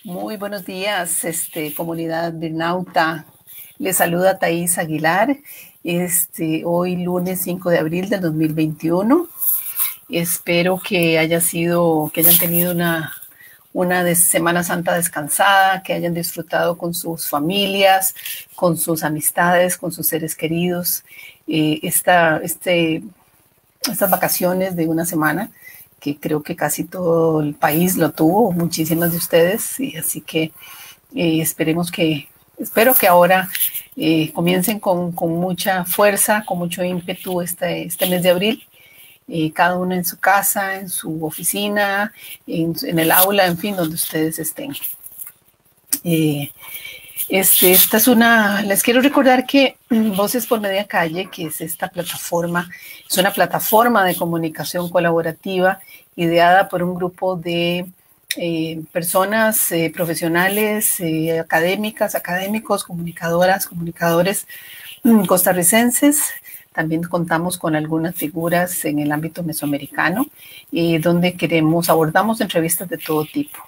Muy buenos días, comunidad Birnauta. Les saluda Thais Aguilar. Hoy lunes 5 de abril del 2021. Espero que hayan tenido una Semana Santa descansada, que hayan disfrutado con sus familias, con sus amistades, con sus seres queridos. Estas vacaciones de una semana, que creo que casi todo el país lo tuvo, muchísimas de ustedes, y así que espero que ahora comiencen con mucha fuerza, con mucho ímpetu este mes de abril, cada uno en su casa, en su oficina, en el aula, en fin, donde ustedes estén. Les quiero recordar que Voces por Media Calle, que es esta plataforma, es una plataforma de comunicación colaborativa ideada por un grupo de personas profesionales, académicos, comunicadoras, comunicadores costarricenses. También contamos con algunas figuras en el ámbito mesoamericano, donde abordamos entrevistas de todo tipo.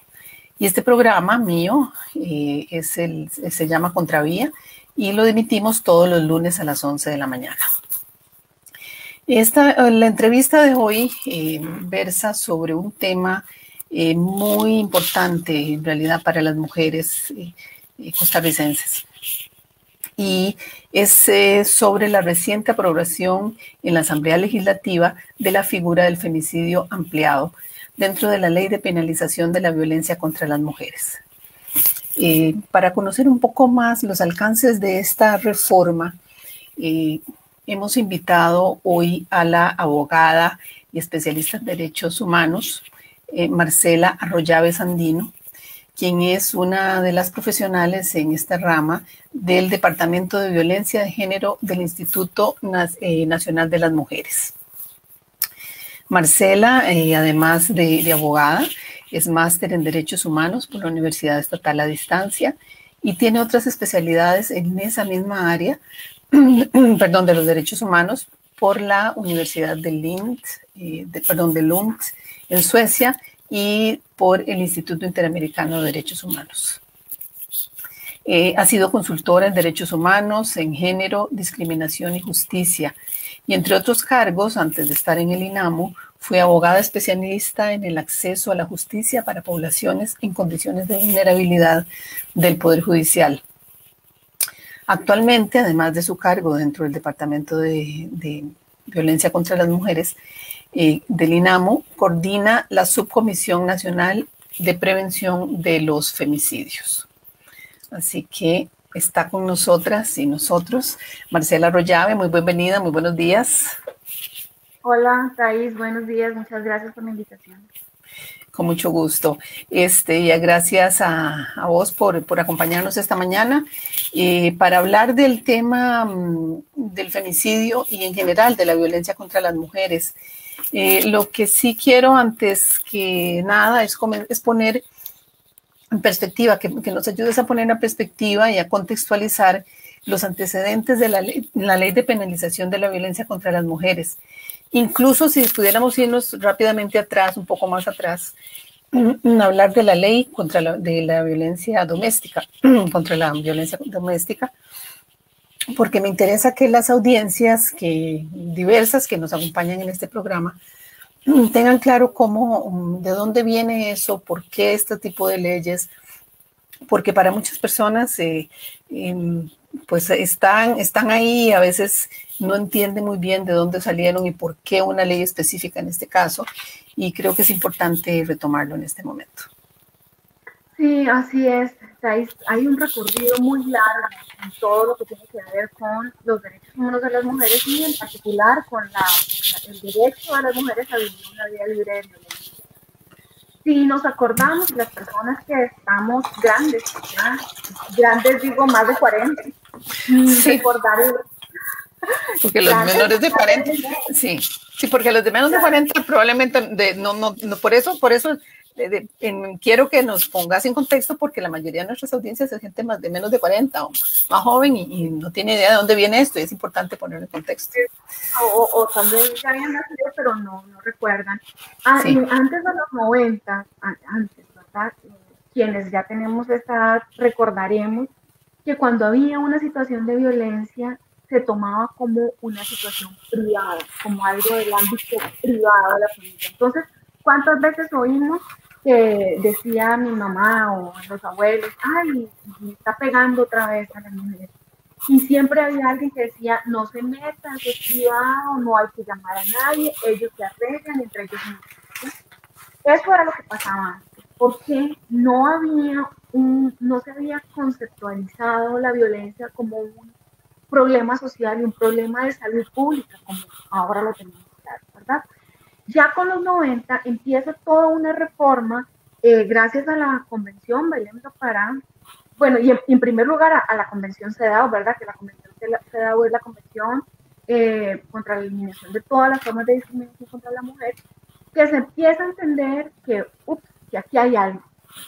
Y este programa mío se llama Contravía y lo emitimos todos los lunes a las 11 de la mañana. La entrevista de hoy versa sobre un tema muy importante en realidad para las mujeres costarricenses. Y es sobre la reciente aprobación en la Asamblea Legislativa de la figura del femicidio ampliado dentro de la Ley de Penalización de la Violencia contra las Mujeres. Para conocer un poco más los alcances de esta reforma, hemos invitado hoy a la abogada y especialista en derechos humanos, Marcela Arroyave Sandino, quien es una de las profesionales en esta rama del Departamento de Violencia de Género del Instituto Nacional de las Mujeres. Marcela, además de abogada, es máster en Derechos Humanos por la Universidad Estatal a Distancia y tiene otras especialidades en esa misma área, de los derechos humanos por la Universidad de Lund en Suecia y por el Instituto Interamericano de Derechos Humanos. Ha sido consultora en derechos humanos, en género, discriminación y justicia. Y entre otros cargos, antes de estar en el INAMO, fue abogada especialista en el acceso a la justicia para poblaciones en condiciones de vulnerabilidad del Poder Judicial. Actualmente, además de su cargo dentro del Departamento de Violencia contra las Mujeres del INAMO, coordina la Subcomisión Nacional de Prevención de los Femicidios. Así que está con nosotras y nosotros Marcela Arroyave. Muy bienvenida, muy buenos días. Hola, Thais, buenos días, muchas gracias por la invitación. Con mucho gusto. Gracias a vos por acompañarnos esta mañana para hablar del tema del femicidio y en general de la violencia contra las mujeres. Lo que sí quiero antes que nada es poner en perspectiva, que nos ayudes a poner en perspectiva y a contextualizar los antecedentes de la ley de penalización de la violencia contra las mujeres. Incluso si pudiéramos irnos rápidamente atrás, un poco más atrás, hablar de la ley de la violencia doméstica, contra la violencia doméstica, porque me interesa que las audiencias diversas que nos acompañan en este programa tengan claro de dónde viene eso, por qué este tipo de leyes, porque para muchas personas pues están ahí, a veces no entienden muy bien de dónde salieron y por qué una ley específica en este caso, y creo que es importante retomarlo en este momento. Sí, así es, Thais. Hay un recorrido muy largo en todo lo que tiene que ver con los derechos humanos de las mujeres y en particular con el derecho de las mujeres a vivir una vida libre de violencia. Si nos acordamos, las personas que estamos grandes, ¿verdad? Grandes digo más de 40, sí. Recordar porque los menores de 40, sí, porque los de menos de 40 probablemente por eso quiero que nos pongas en contexto, porque la mayoría de nuestras audiencias es gente de menos de 40 o más joven y no tiene idea de dónde viene esto, y es importante ponerlo en contexto. O tal vez ya habían nacido, pero no recuerdan. Sí. Antes de los 90, antes, ¿verdad? quienes ya tenemos esta edad recordaremos que cuando había una situación de violencia se tomaba como una situación privada, como algo del ámbito privado de la familia. Entonces, ¿cuántas veces oímos que decía mi mamá o los abuelos, ay, me está pegando otra vez a la mujer? Y siempre había alguien que decía, no se metan, es privado, no hay que llamar a nadie, ellos se arreglan entre ellos mismos. Eso era lo que pasaba antes, porque no se había conceptualizado la violencia como un problema social y un problema de salud pública, como ahora lo tenemos claro, ¿verdad? Ya con los 90 empieza toda una reforma gracias a la Convención Belém do Pará. Bueno, y en primer lugar a la Convención CEDAW, ¿verdad? Que la Convención CEDAW es la Convención contra la eliminación de todas las formas de discriminación contra la mujer, que se empieza a entender que aquí hay algo,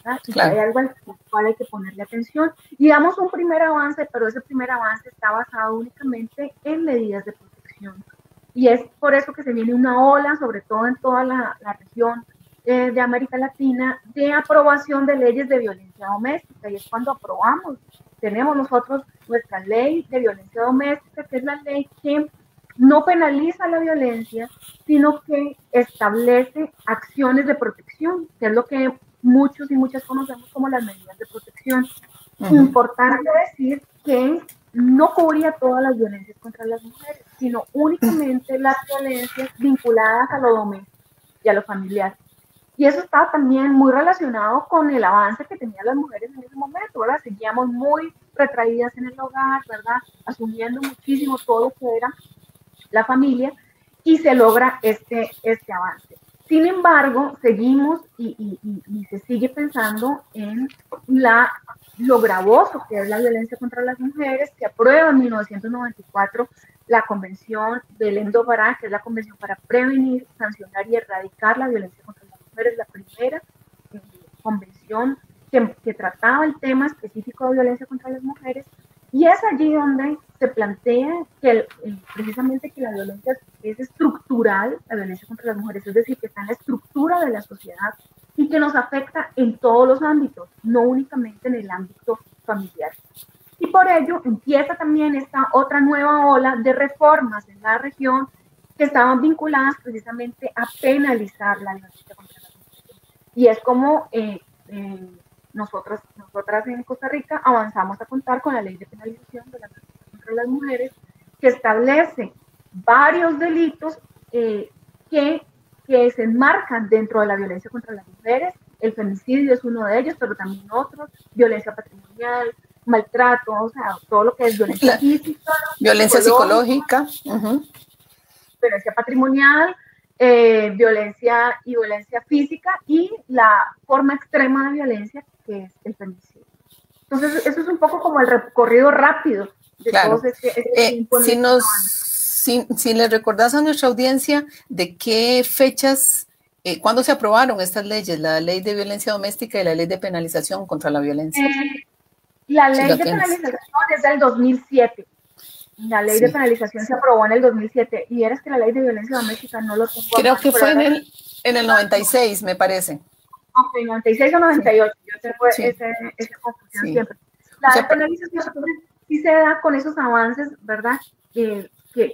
¿verdad? Y claro, que hay algo al cual hay que ponerle atención. Y damos un primer avance, pero ese primer avance está basado únicamente en medidas de protección. Y es por eso que se viene una ola, sobre todo en toda la región de América Latina, de aprobación de leyes de violencia doméstica. Y es cuando aprobamos, tenemos nosotros nuestra ley de violencia doméstica, que es la ley que no penaliza la violencia, sino que establece acciones de protección, que es lo que muchos y muchas conocemos como las medidas de protección. Importante decir que no cubría todas las violencias contra las mujeres, sino únicamente las violencias vinculadas a lo doméstico y a lo familiar. Y eso estaba también muy relacionado con el avance que tenían las mujeres en ese momento, ¿verdad? Seguíamos muy retraídas en el hogar, ¿verdad? Asumiendo muchísimo todo lo que era la familia, y se logra este avance. Sin embargo, seguimos y se sigue pensando en lo gravoso que es la violencia contra las mujeres, que aprueba en 1994 la Convención Belém do Pará, que es la Convención para prevenir, sancionar y erradicar la violencia contra las mujeres, la primera convención que trataba el tema específico de violencia contra las mujeres. Y es allí donde se plantea que precisamente que la violencia es estructural, la violencia contra las mujeres, es decir, que está en la estructura de la sociedad y que nos afecta en todos los ámbitos, no únicamente en el ámbito familiar. Y por ello empieza también esta otra nueva ola de reformas en la región que estaban vinculadas precisamente a penalizar la violencia contra las mujeres. Y es como nosotras en Costa Rica avanzamos a contar con la ley de penalización de la violencia contra las mujeres, que establece varios delitos que se enmarcan dentro de la violencia contra las mujeres. El femicidio es uno de ellos, pero también otros, violencia patrimonial, maltrato, o sea, todo lo que es violencia física, violencia psicológica, violencia patrimonial, violencia física y la forma extrema de violencia que es el femicidio. Entonces, eso es un poco como el recorrido rápido de claro. todos si le recordás a nuestra audiencia de qué fechas, cuándo se aprobaron estas leyes, la ley de violencia doméstica y la ley de penalización contra la violencia. La ley de penalización es del 2007. La ley de penalización se aprobó en el 2007 y eres que la ley de violencia doméstica no lo tengo. Creo que fue en el 96, me parece. Ok, 96 o 98, yo tengo esa confusión siempre. La penalización sí se da con esos avances, ¿verdad? Que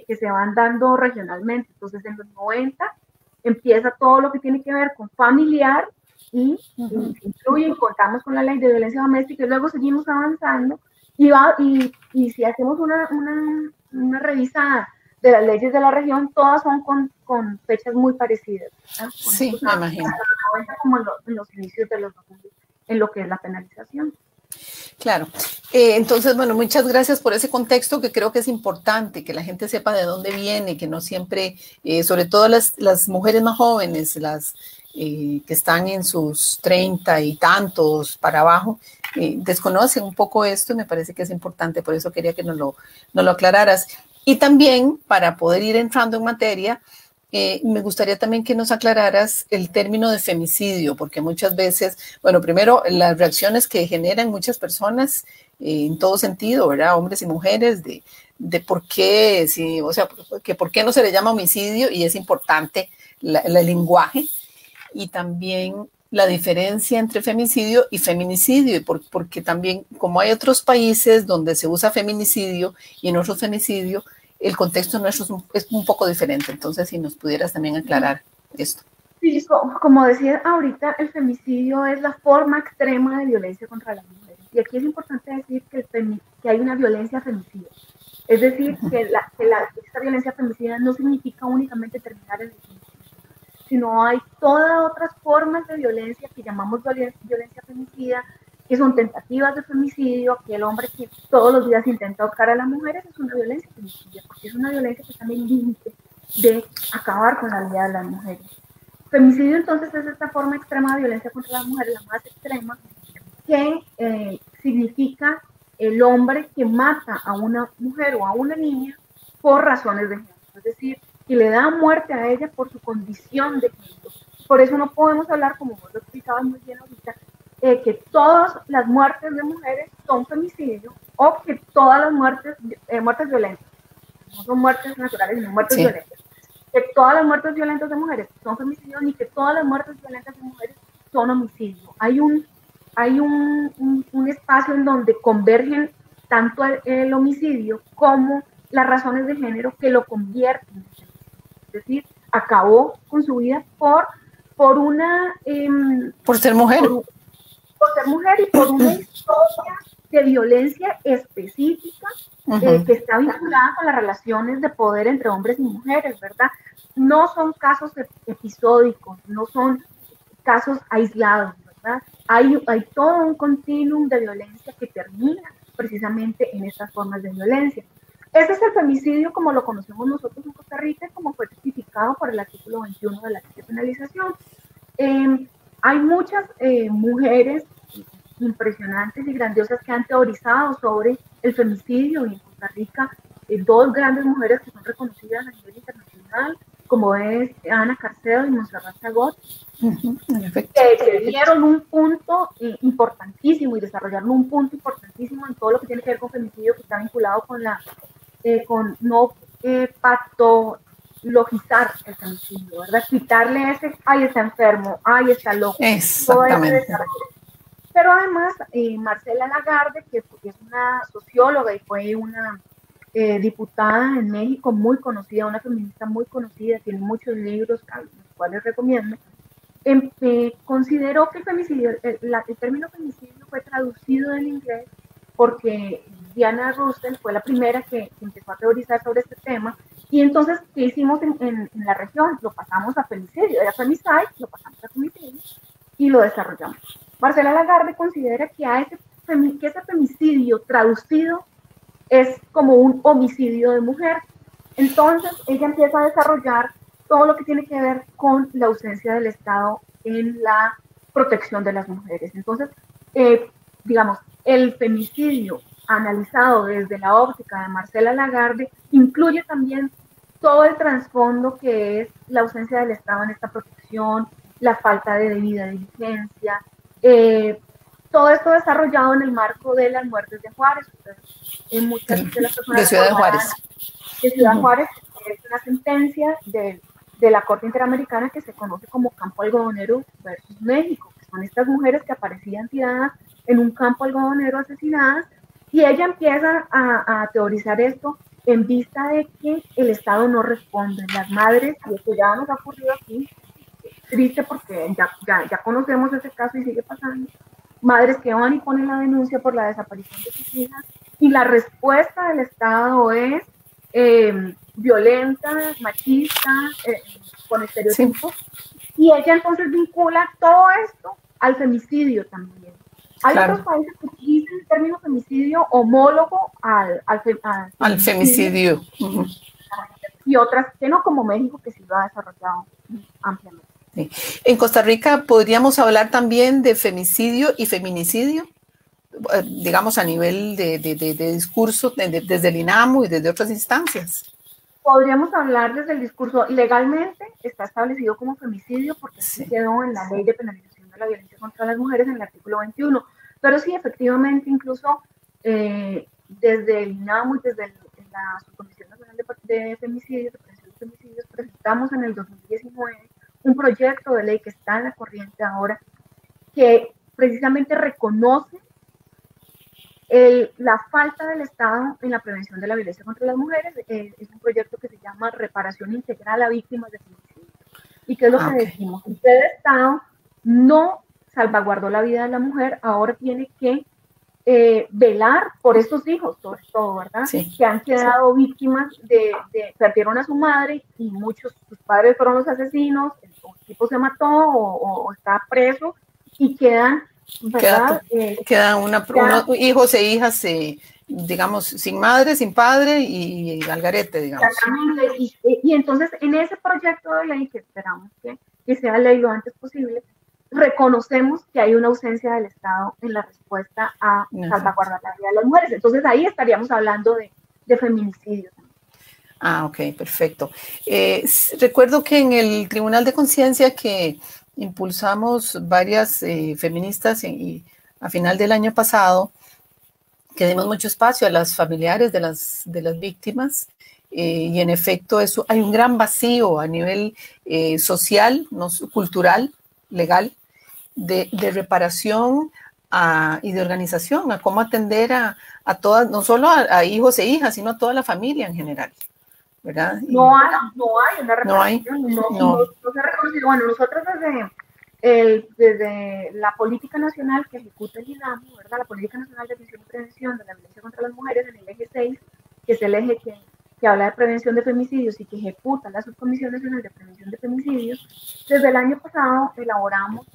se van dando regionalmente. Entonces, en los 90 empieza todo lo que tiene que ver con familiar y incluye y contamos con la ley de violencia doméstica y luego seguimos avanzando y si hacemos una revisada de las leyes de la región, todas son con fechas muy parecidas, ¿verdad? Sí, me imagino. Como en los inicios de los 2000, en lo que es la penalización. Claro. Entonces, bueno, muchas gracias por ese contexto que creo que es importante, que la gente sepa de dónde viene, que no siempre, sobre todo las mujeres más jóvenes, las que están en sus 30 y tantos para abajo, desconocen un poco esto y me parece que es importante, por eso quería que nos lo aclararas. Y también, para poder ir entrando en materia, me gustaría también que nos aclararas el término de femicidio, porque muchas veces, bueno, primero, las reacciones que generan muchas personas en todo sentido, ¿verdad? Hombres y mujeres, de por qué, o sea, que por qué no se le llama homicidio, y es importante el lenguaje. Y también la diferencia entre femicidio y feminicidio, porque también, como hay otros países donde se usa feminicidio y en otros femicidio, el contexto nuestro es un poco diferente. Entonces, si nos pudieras también aclarar esto. Sí, como decía ahorita, el femicidio es la forma extrema de violencia contra las mujeres. Y aquí es importante decir que hay una violencia femicida. Es decir, que esta violencia femicida no significa únicamente terminar en el femicidio, sino hay todas otras formas de violencia que llamamos violencia femicida, que son tentativas de femicidio, que el hombre que todos los días intenta buscar a las mujeres es una violencia femicida, porque es una violencia que está en el límite de acabar con la vida de las mujeres. Femicidio entonces es esta forma extrema de violencia contra las mujeres, la más extrema, que significa el hombre que mata a una mujer o a una niña por razones de género, es decir, que le da muerte a ella por su condición de género. Por eso no podemos hablar, como vos lo explicabas muy bien ahorita, que todas las muertes de mujeres son femicidio o que todas las muertes violentas, no son muertes naturales, sino muertes violentas. Que todas las muertes violentas de mujeres son femicidio, ni que todas las muertes violentas de mujeres son homicidio. Hay un espacio en donde convergen tanto el homicidio como las razones de género que lo convierten en femicidio. Es decir, acabó con su vida por ser mujer. Por ser mujer y por una historia de violencia específica que está vinculada con las relaciones de poder entre hombres y mujeres, ¿verdad? No son casos episódicos, no son casos aislados, ¿verdad? Hay todo un continuum de violencia que termina precisamente en estas formas de violencia. Ese es el femicidio como lo conocemos nosotros en Costa Rica, como fue tipificado por el artículo 21 de la Ley de Penalización. Hay muchas mujeres impresionantes y grandiosas que han teorizado sobre el femicidio, y en Costa Rica dos grandes mujeres que son reconocidas a nivel internacional, como es Ana Carcedo y Montserrat Zagot, que dieron un punto importantísimo y desarrollaron un punto importantísimo en todo lo que tiene que ver con femicidio, que está vinculado con no patologizar el femicidio, ¿verdad? Quitarle ese, ay, está enfermo, ay, está loco. Exactamente. Pero además, Marcela Lagarde, que es una socióloga y fue una diputada en México muy conocida, una feminista muy conocida, tiene muchos libros, los cuales recomiendo, consideró que el femicidio, el término femicidio fue traducido del inglés porque Diana Russell fue la primera que empezó a teorizar sobre este tema. Y entonces, ¿qué hicimos en la región? Lo pasamos a femicidio, era femicide, lo pasamos a femicidio y lo desarrollamos. Marcela Lagarde considera que ese femicidio traducido es como un homicidio de mujer. Entonces, ella empieza a desarrollar todo lo que tiene que ver con la ausencia del Estado en la protección de las mujeres. Entonces, digamos, el femicidio analizado desde la óptica de Marcela Lagarde incluye también todo el trasfondo que es la ausencia del Estado en esta protección, la falta de debida diligencia, todo esto desarrollado en el marco de las muertes de Juárez. En muchas de las personas de Ciudad de Juárez. De Ciudad Juárez es una sentencia de la Corte Interamericana que se conoce como Campo Algodonero versus México, que son estas mujeres que aparecían tiradas en un campo algodonero asesinadas, y ella empieza a teorizar esto en vista de que el Estado no responde. Las madres, y esto ya nos ha ocurrido aquí, triste porque ya conocemos ese caso y sigue pasando, madres que van y ponen la denuncia por la desaparición de sus hijas, y la respuesta del Estado es violenta, machista, con estereotipos, y ella entonces vincula todo esto al femicidio también. Hay otros países que utilizan el término femicidio homólogo al femicidio. Y otras que no, como México, que sí lo ha desarrollado ampliamente. Sí. En Costa Rica podríamos hablar también de femicidio y feminicidio, digamos a nivel de discurso desde el INAMU y desde otras instancias. Podríamos hablar desde el discurso. Legalmente está establecido como femicidio porque sí quedó en la Ley de Penalización de la Violencia contra las Mujeres en el artículo 21. Pero sí, efectivamente, incluso desde el INAMU y desde la Subcomisión Nacional de Femicidios, de Prevención de Femicidios, presentamos en el 2019 un proyecto de ley que está en la corriente ahora que precisamente reconoce la falta del Estado en la prevención de la violencia contra las mujeres. Es un proyecto que se llama Reparación Integral a Víctimas de Feminicidio. ¿Y qué es lo que decimos? Usted, Estado, no salvaguardó la vida de la mujer, ahora tiene que velar por estos hijos, sobre todo, ¿verdad? Sí. Que han quedado víctimas perdieron a su madre y muchos, sus padres fueron los asesinos, el tipo se mató o está preso y quedan, ¿verdad? Quedan unos hijos e hijas, digamos, sin madre, sin padre y al garete, digamos. Exactamente. Y entonces, en ese proyecto de ley, que esperamos que sea ley lo antes posible, reconocemos que hay una ausencia del Estado en la respuesta a salvaguardar la vida de las mujeres. Entonces, ahí estaríamos hablando de feminicidio. Ah, ok, perfecto. Recuerdo que en el Tribunal de Conciencia que impulsamos varias feministas y a final del año pasado, que dimos mucho espacio a las familiares de las víctimas, y en efecto eso, hay un gran vacío a nivel social, no, cultural, legal, de reparación y de organización, a cómo atender a todas, no solo a hijos e hijas, sino a toda la familia en general, ¿verdad? No hay una reparación, no se ha reconocido. Bueno, nosotros desde la política nacional que ejecuta el INAMU, ¿verdad? La Política Nacional de Atención y Prevención de la Violencia contra las Mujeres, en el eje 6, que es el eje que habla de prevención de femicidios y que ejecuta la Subcomisión Nacional de Prevención de Femicidios, desde el año pasado elaboramos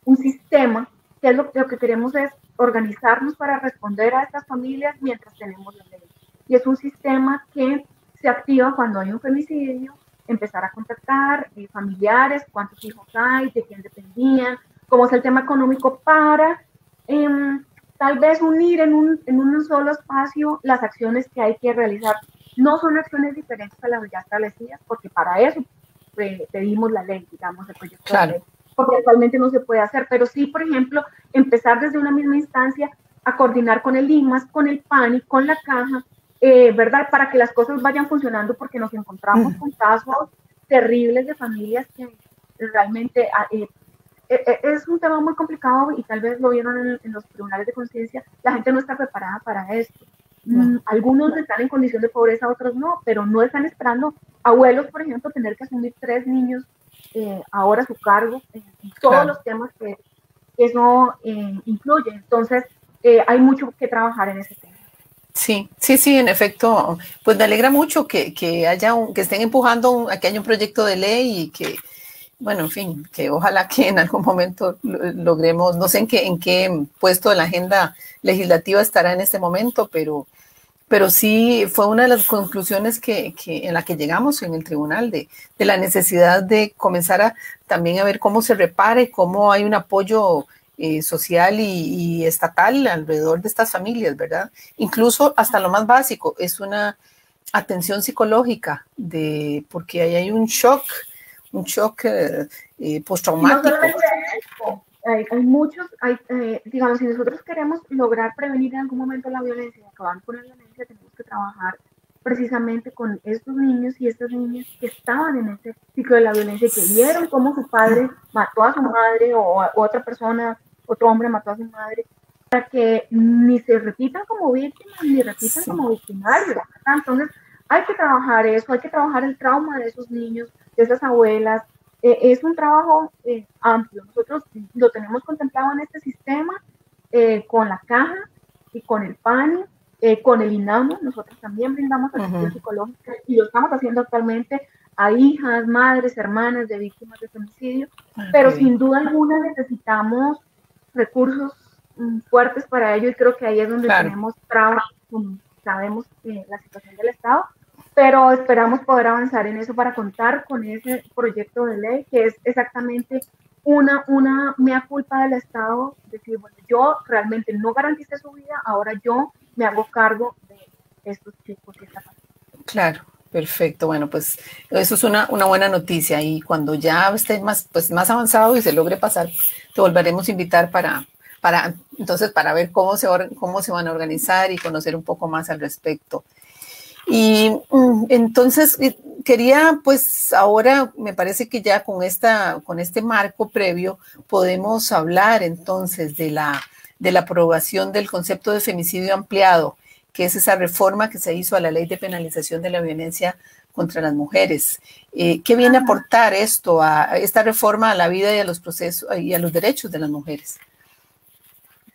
un sistema que es lo que queremos es organizarnos para responder a estas familias mientras tenemos la ley. Y es un sistema que se activa cuando hay un femicidio, empezar a contactar familiares, cuántos hijos hay, de quién dependían, cómo es el tema económico para tal vez unir en un solo espacio las acciones que hay que realizar. No son acciones diferentes a las ya establecidas, porque para eso pedimos la ley, digamos, el proyecto de ley, porque actualmente no se puede hacer, pero sí, por ejemplo, empezar desde una misma instancia a coordinar con el IMAS, con el PANI, con la caja, ¿verdad? Para que las cosas vayan funcionando, porque nos encontramos con casos terribles de familias que realmente es un tema muy complicado y tal vez lo vieron en los tribunales de conciencia, la gente no está preparada para esto. Algunos están en condición de pobreza, otros no, pero no están esperando abuelos, por ejemplo, tener que asumir 3 niños ahora a su cargo, todos los temas que eso incluye. Entonces, hay mucho que trabajar en ese tema. Sí, en efecto, pues me alegra mucho que estén empujando a que haya un proyecto de ley y que, bueno, en fin, que ojalá que en algún momento logremos, no sé en qué puesto de la agenda legislativa estará en este momento, pero sí fue una de las conclusiones en la que llegamos en el tribunal de la necesidad de comenzar también a ver cómo se repara y cómo hay un apoyo social y estatal alrededor de estas familias, ¿verdad? Incluso hasta lo más básico, es una atención psicológica, porque ahí hay un shock postraumático. Hay muchos, digamos, si nosotros queremos lograr prevenir en algún momento la violencia y acabar con la violencia, tenemos que trabajar precisamente con estos niños y estas niñas que estaban en ese ciclo de la violencia, que vieron cómo su padre mató a su madre o otra persona, otro hombre mató a su madre, para que ni se repitan como víctimas ni repitan como victimarios, ¿verdad? Entonces hay que trabajar eso, hay que trabajar el trauma de esos niños, de esas abuelas. Es un trabajo amplio. Nosotros lo tenemos contemplado en este sistema con la caja y con el PANI, con el INAMU. Nosotros también brindamos atención psicológica y lo estamos haciendo actualmente a hijas, madres, hermanas de víctimas de femicidio. Pero sin duda alguna necesitamos recursos fuertes para ello y creo que ahí es donde tenemos trabas, sabemos la situación del Estado, pero esperamos poder avanzar en eso para contar con ese proyecto de ley que es exactamente una mea culpa del Estado, decir, bueno, yo realmente no garanticé su vida, ahora yo me hago cargo de estos chicos y esta familia. Claro, perfecto. Bueno, pues eso es una buena noticia y cuando ya esté más avanzado y se logre pasar, te volveremos a invitar para ver cómo se van a organizar y conocer un poco más al respecto. Y entonces quería, pues ahora me parece que ya con este marco previo podemos hablar entonces de la aprobación del concepto de femicidio ampliado, que es esa reforma que se hizo a la ley de penalización de la violencia contra las mujeres. ¿Qué viene a aportar esta reforma a la vida y a los procesos y a los derechos de las mujeres?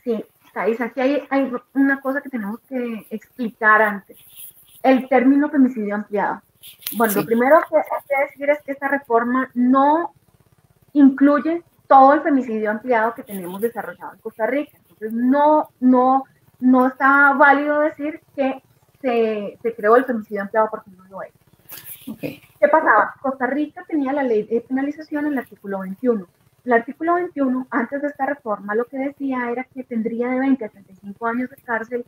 Sí, Thais, aquí hay una cosa que tenemos que explicar antes. El término femicidio ampliado. Bueno, sí. Lo primero que hay que decir es que esta reforma no incluye todo el femicidio ampliado que tenemos desarrollado en Costa Rica. Entonces, no está válido decir que se creó el femicidio ampliado porque no lo es. Okay. ¿Qué pasaba? Costa Rica tenía la ley de penalización en el artículo 21. El artículo 21, antes de esta reforma, lo que decía era que tendría de 20 a 35 años de cárcel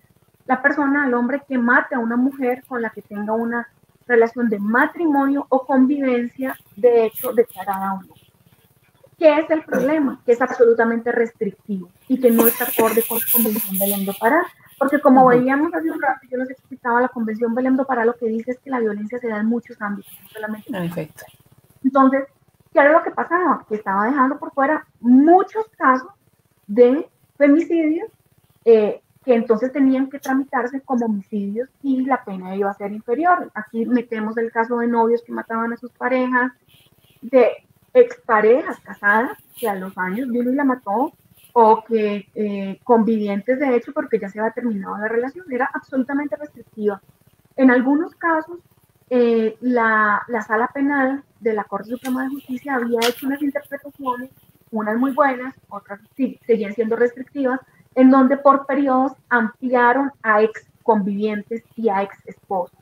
la persona, el hombre, que mate a una mujer con la que tenga una relación de matrimonio o convivencia de hecho declarada o no. ¿Qué es el problema? Que es absolutamente restrictivo y que no está acorde con la Convención Belém do Pará. Porque como veíamos hace un rato, yo les explicaba, la Convención Belém do Pará lo que dice es que la violencia se da en muchos ámbitos, no solamente en efecto. Entonces, ¿qué era lo que pasaba? Que estaba dejando por fuera muchos casos de femicidios que entonces tenían que tramitarse como homicidios y la pena iba a ser inferior. Aquí metemos el caso de novios que mataban a sus parejas, de exparejas casadas que a los años vino y la mató, o que convivientes de hecho porque ya se había terminado la relación. Era absolutamente restrictiva. En algunos casos, la Sala Penal de la Corte Suprema de Justicia había hecho unas interpretaciones, unas muy buenas, otras sí, seguían siendo restrictivas, en donde por periodos ampliaron a ex convivientes y a ex esposos.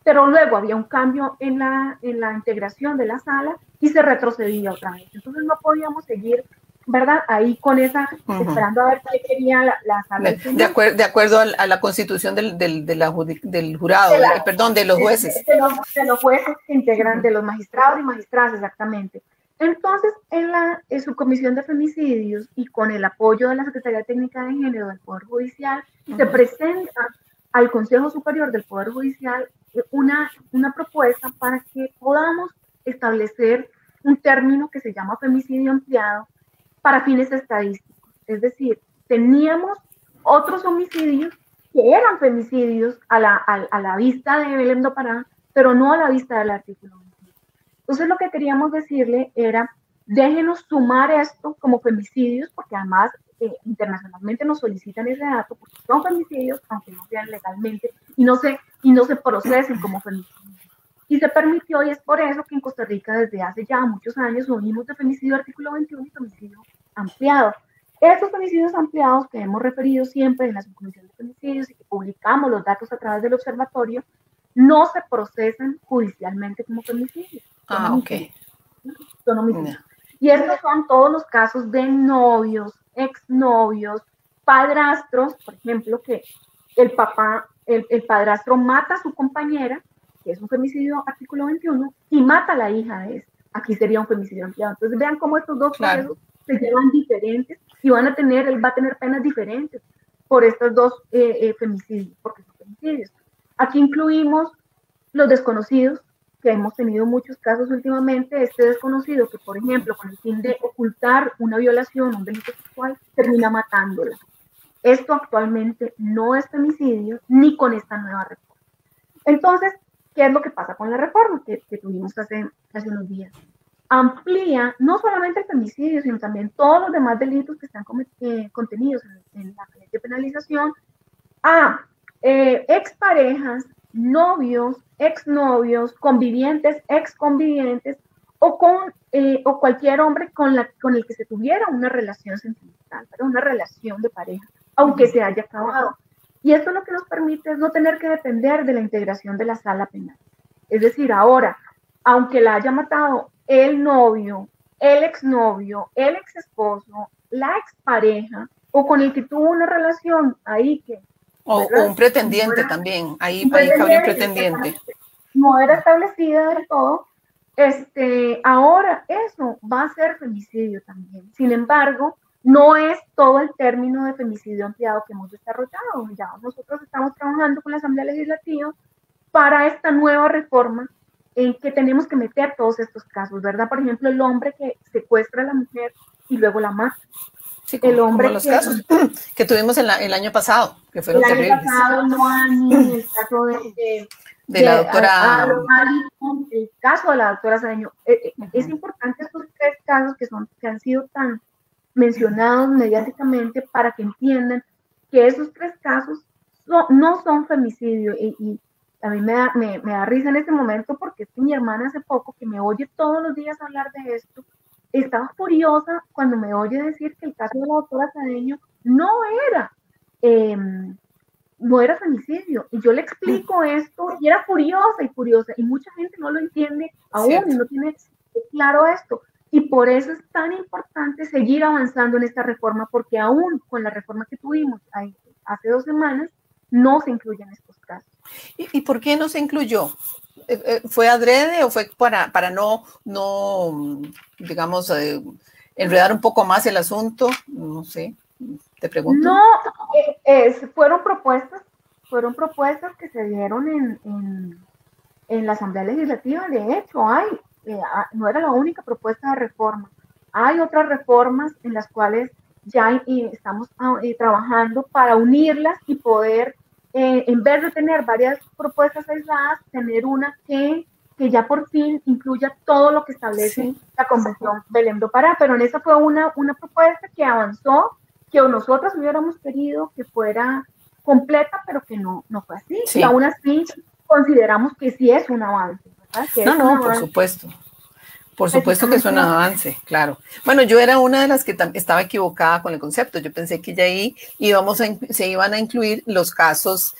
Pero luego había un cambio en la integración de la sala y se retrocedía otra vez. Entonces no podíamos seguir, ¿verdad? Ahí con esa, esperando a ver qué quería la sala. De acuerdo a la constitución del jurado, de los jueces. De los jueces que integran, de los magistrados y magistradas, exactamente. Entonces, en su comisión de femicidios y con el apoyo de la Secretaría Técnica de Género del Poder Judicial, se presenta al Consejo Superior del Poder Judicial una propuesta para que podamos establecer un término que se llama femicidio ampliado para fines estadísticos. Es decir, teníamos otros homicidios que eran femicidios a la vista de Belém do Pará, pero no a la vista del artículo 21. Entonces lo que queríamos decirle era, déjenos sumar esto como femicidios, porque además internacionalmente nos solicitan ese dato, porque son femicidios, aunque no sean legalmente, y no se procesen como femicidios. Y se permitió, y es por eso que en Costa Rica desde hace ya muchos años unimos de femicidio artículo 21 y femicidio ampliado. Estos femicidios ampliados que hemos referido siempre en la subcomisión de femicidios y que publicamos los datos a través del observatorio, no se procesan judicialmente como femicidios. Ok. Son homicidios. Y estos son todos los casos de novios, exnovios, padrastros, por ejemplo, que el padrastro mata a su compañera, que es un femicidio artículo 21, y mata a la hija de esta. Aquí sería un femicidio ampliado. Entonces vean cómo estos dos procesos se llevan diferentes y él va a tener penas diferentes por estos dos femicidios, porque son femicidios. Aquí incluimos los desconocidos, que hemos tenido muchos casos últimamente. Este desconocido que, por ejemplo, con el fin de ocultar una violación, un delito sexual, termina matándola. Esto actualmente no es femicidio ni con esta nueva reforma. Entonces, ¿qué es lo que pasa con la reforma que tuvimos hace unos días? Amplía no solamente el femicidio, sino también todos los demás delitos que están contenidos en la ley de penalización a exparejas, novios, exnovios, convivientes, exconvivientes o cualquier hombre con el que se tuviera una relación sentimental, una relación de pareja, aunque se haya acabado. Y esto lo que nos permite es no tener que depender de la integración de la sala penal. Es decir, ahora, aunque la haya matado el novio, el exnovio, el exesposo, la expareja, o con el que tuvo una relación ahí que... O un pretendiente también, ahí cabría un pretendiente. No era establecida del todo, ahora eso va a ser femicidio también. Sin embargo, no es todo el término de femicidio ampliado que hemos desarrollado. Ya nosotros estamos trabajando con la Asamblea Legislativa para esta nueva reforma en que tenemos que meter todos estos casos, ¿verdad? Por ejemplo, el hombre que secuestra a la mujer y luego la mata. Sí, El hombre como los que, casos que tuvimos el año pasado, que fueron el año terribles. pasado, Noani, el caso de la doctora. El caso de la doctora Cedeño. Es importante estos tres casos que han sido tan mencionados mediáticamente para que entiendan que esos tres casos no son femicidio. Y a mí me da risa en este momento porque es que mi hermana hace poco, que me oye todos los días hablar de esto, estaba furiosa cuando me oye decir que el caso de la doctora Cedeño no era femicidio. Y yo le explico esto y era furiosa y mucha gente no lo entiende aún. Cierto. Y no tiene claro esto. Y por eso es tan importante seguir avanzando en esta reforma, porque aún con la reforma que tuvimos hace 2 semanas, no se incluyen estos casos. ¿Y por qué no se incluyó? ¿Fue adrede o fue para no digamos, enredar un poco más el asunto? No sé, te pregunto. No, fueron propuestas que se dieron en la Asamblea Legislativa. De hecho, no era la única propuesta de reforma. Hay otras reformas en las cuales ya estamos trabajando para unirlas y poder, en vez de tener varias propuestas aisladas, tener una que ya por fin incluya todo lo que establece la Convención Belém do Pará. Pero en esa fue una propuesta que avanzó, que nosotros hubiéramos querido que fuera completa, pero que no fue así. Sí. Y aún así consideramos que sí es un avance, ¿verdad? Que por supuesto. Por supuesto que es un avance, claro. Bueno, yo era una de las que estaba equivocada con el concepto. Yo pensé que ya ahí se iban a incluir los casos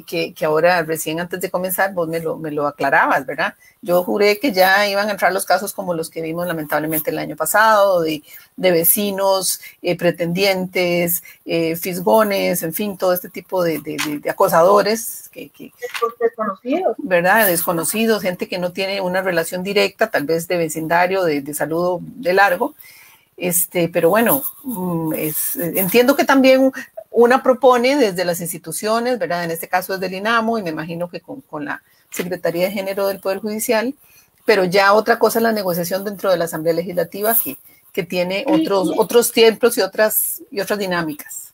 que ahora, recién antes de comenzar, vos me lo aclarabas, ¿verdad? Yo juré que ya iban a entrar los casos como los que vimos lamentablemente el año pasado, de vecinos, pretendientes, fisgones, en fin, todo este tipo de acosadores. Desconocidos. ¿Verdad? Desconocidos, gente que no tiene una relación directa, tal vez de vecindario, de saludo de largo. Pero bueno, entiendo que también una propone desde las instituciones, ¿verdad? En este caso desde el INAMO, y me imagino que con la Secretaría de Género del Poder Judicial, pero ya otra cosa es la negociación dentro de la Asamblea Legislativa que tiene otros tiempos y otras dinámicas.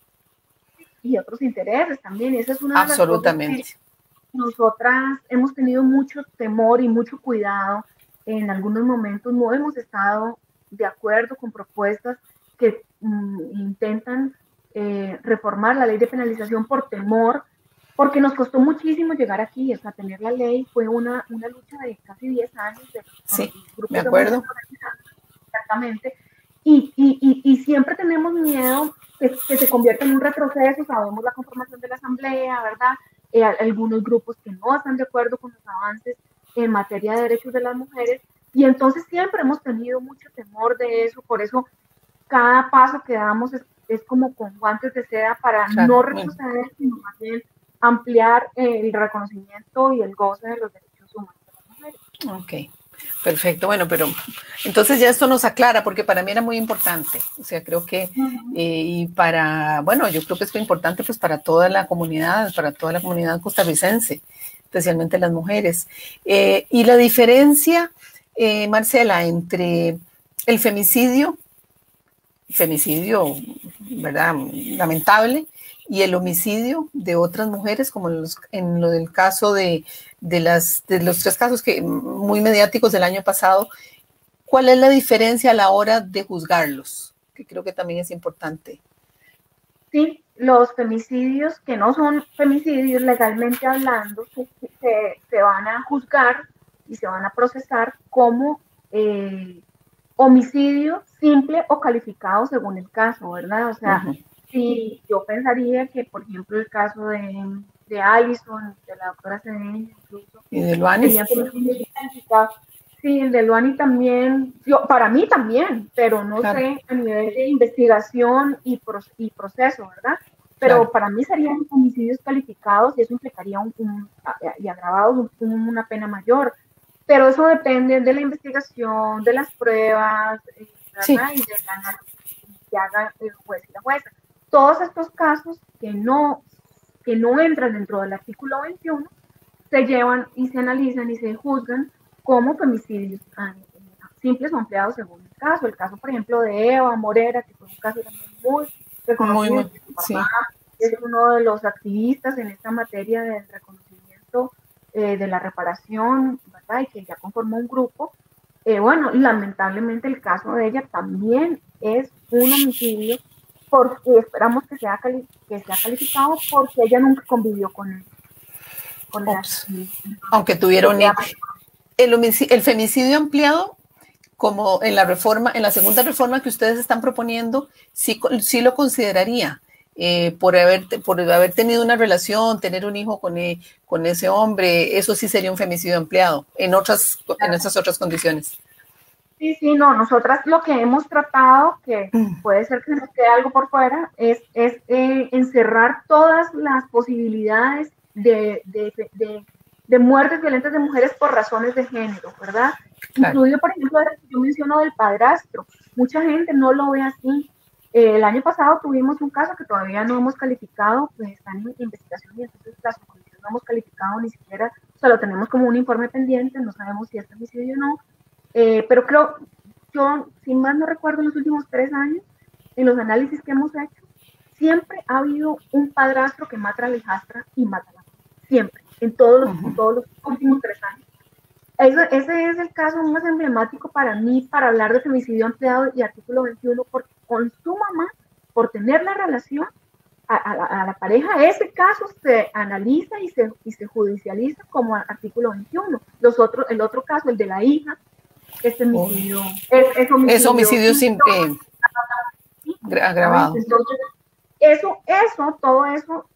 Y otros intereses también, esa es una absolutamente. De las cosas que nosotras hemos tenido mucho temor y mucho cuidado. En algunos momentos no hemos estado de acuerdo con propuestas que intentan reformar la ley de penalización por temor, porque nos costó muchísimo llegar aquí. O sea, tener la ley fue una lucha de casi 10 años. Sí, me acuerdo. Exactamente. Y siempre tenemos miedo que se convierta en un retroceso. Sabemos la conformación de la Asamblea, ¿verdad? Algunos grupos que no están de acuerdo con los avances en materia de derechos de las mujeres, y entonces siempre hemos tenido mucho temor de eso. Por eso cada paso que damos es como con guantes de seda para no retroceder, sino más bien ampliar el reconocimiento y el goce de los derechos humanos de las mujeres. Ok. Perfecto, bueno, pero entonces ya esto nos aclara, porque para mí era muy importante, o sea, creo que, y yo creo que esto es importante pues para toda la comunidad costarricense, especialmente las mujeres. Y la diferencia, Marcela, entre el femicidio, ¿verdad?, lamentable, y el homicidio de otras mujeres, como en lo del caso de los 3 casos muy mediáticos del año pasado. ¿Cuál es la diferencia a la hora de juzgarlos? Que creo que también es importante. Sí, los femicidios que no son femicidios legalmente hablando se van a juzgar y se van a procesar como homicidio simple o calificado según el caso, ¿verdad? O sea, sí, yo pensaría que, por ejemplo, el caso de Alison, de la doctora Cedeño, incluso. ¿Y de Luani? Sí, el de Luani también, para mí también, pero no sé a nivel de investigación y proceso, ¿verdad? Pero para mí serían homicidios calificados y eso implicaría y agravados una pena mayor. Pero eso depende de la investigación, de las pruebas, ¿verdad? Y de la análisis que haga el juez y la jueza. Todos estos casos que no entran dentro del artículo 21 se llevan y se analizan y se juzgan como femicidios simples o ampliados según el caso. El caso, por ejemplo, de Eva Morera, que fue un caso también muy reconocido. Sí. Es uno de los activistas en esta materia del reconocimiento de la reparación, ¿verdad? Y que ya conformó un grupo. Bueno, lamentablemente el caso de ella también es un homicidio, porque esperamos que sea calificado porque ella nunca convivió con él. Aunque tuvieron el femicidio ampliado, como en la reforma, en la segunda reforma que ustedes están proponiendo, sí lo consideraría. Por haber tenido una relación, tener un hijo con ese hombre, eso sí sería un femicidio ampliado en esas otras condiciones. Sí, no, nosotras lo que hemos tratado, que puede ser que nos quede algo por fuera, es encerrar todas las posibilidades de muertes violentas de mujeres por razones de género, ¿verdad? Claro. Incluido, por ejemplo, yo menciono del padrastro. Mucha gente no lo ve así. El año pasado tuvimos un caso que todavía no hemos calificado, pues están en investigación y entonces las conclusiones no hemos calificado ni siquiera, o sea, lo tenemos como un informe pendiente, no sabemos si es femicidio o no, pero creo, yo, si mal no recuerdo, en los últimos 3 años, en los análisis que hemos hecho, siempre ha habido un padrastro que mata a la hijastra y mata a la mujer, siempre, en todos los últimos 3 años. Ese es el caso más emblemático para mí para hablar de femicidio ampliado y artículo 21, porque con su mamá, por tener la relación a la pareja, ese caso se analiza y se judicializa como artículo 21. El otro caso, el de la hija, es femicidio. Es homicidio simple, agravado. Entonces,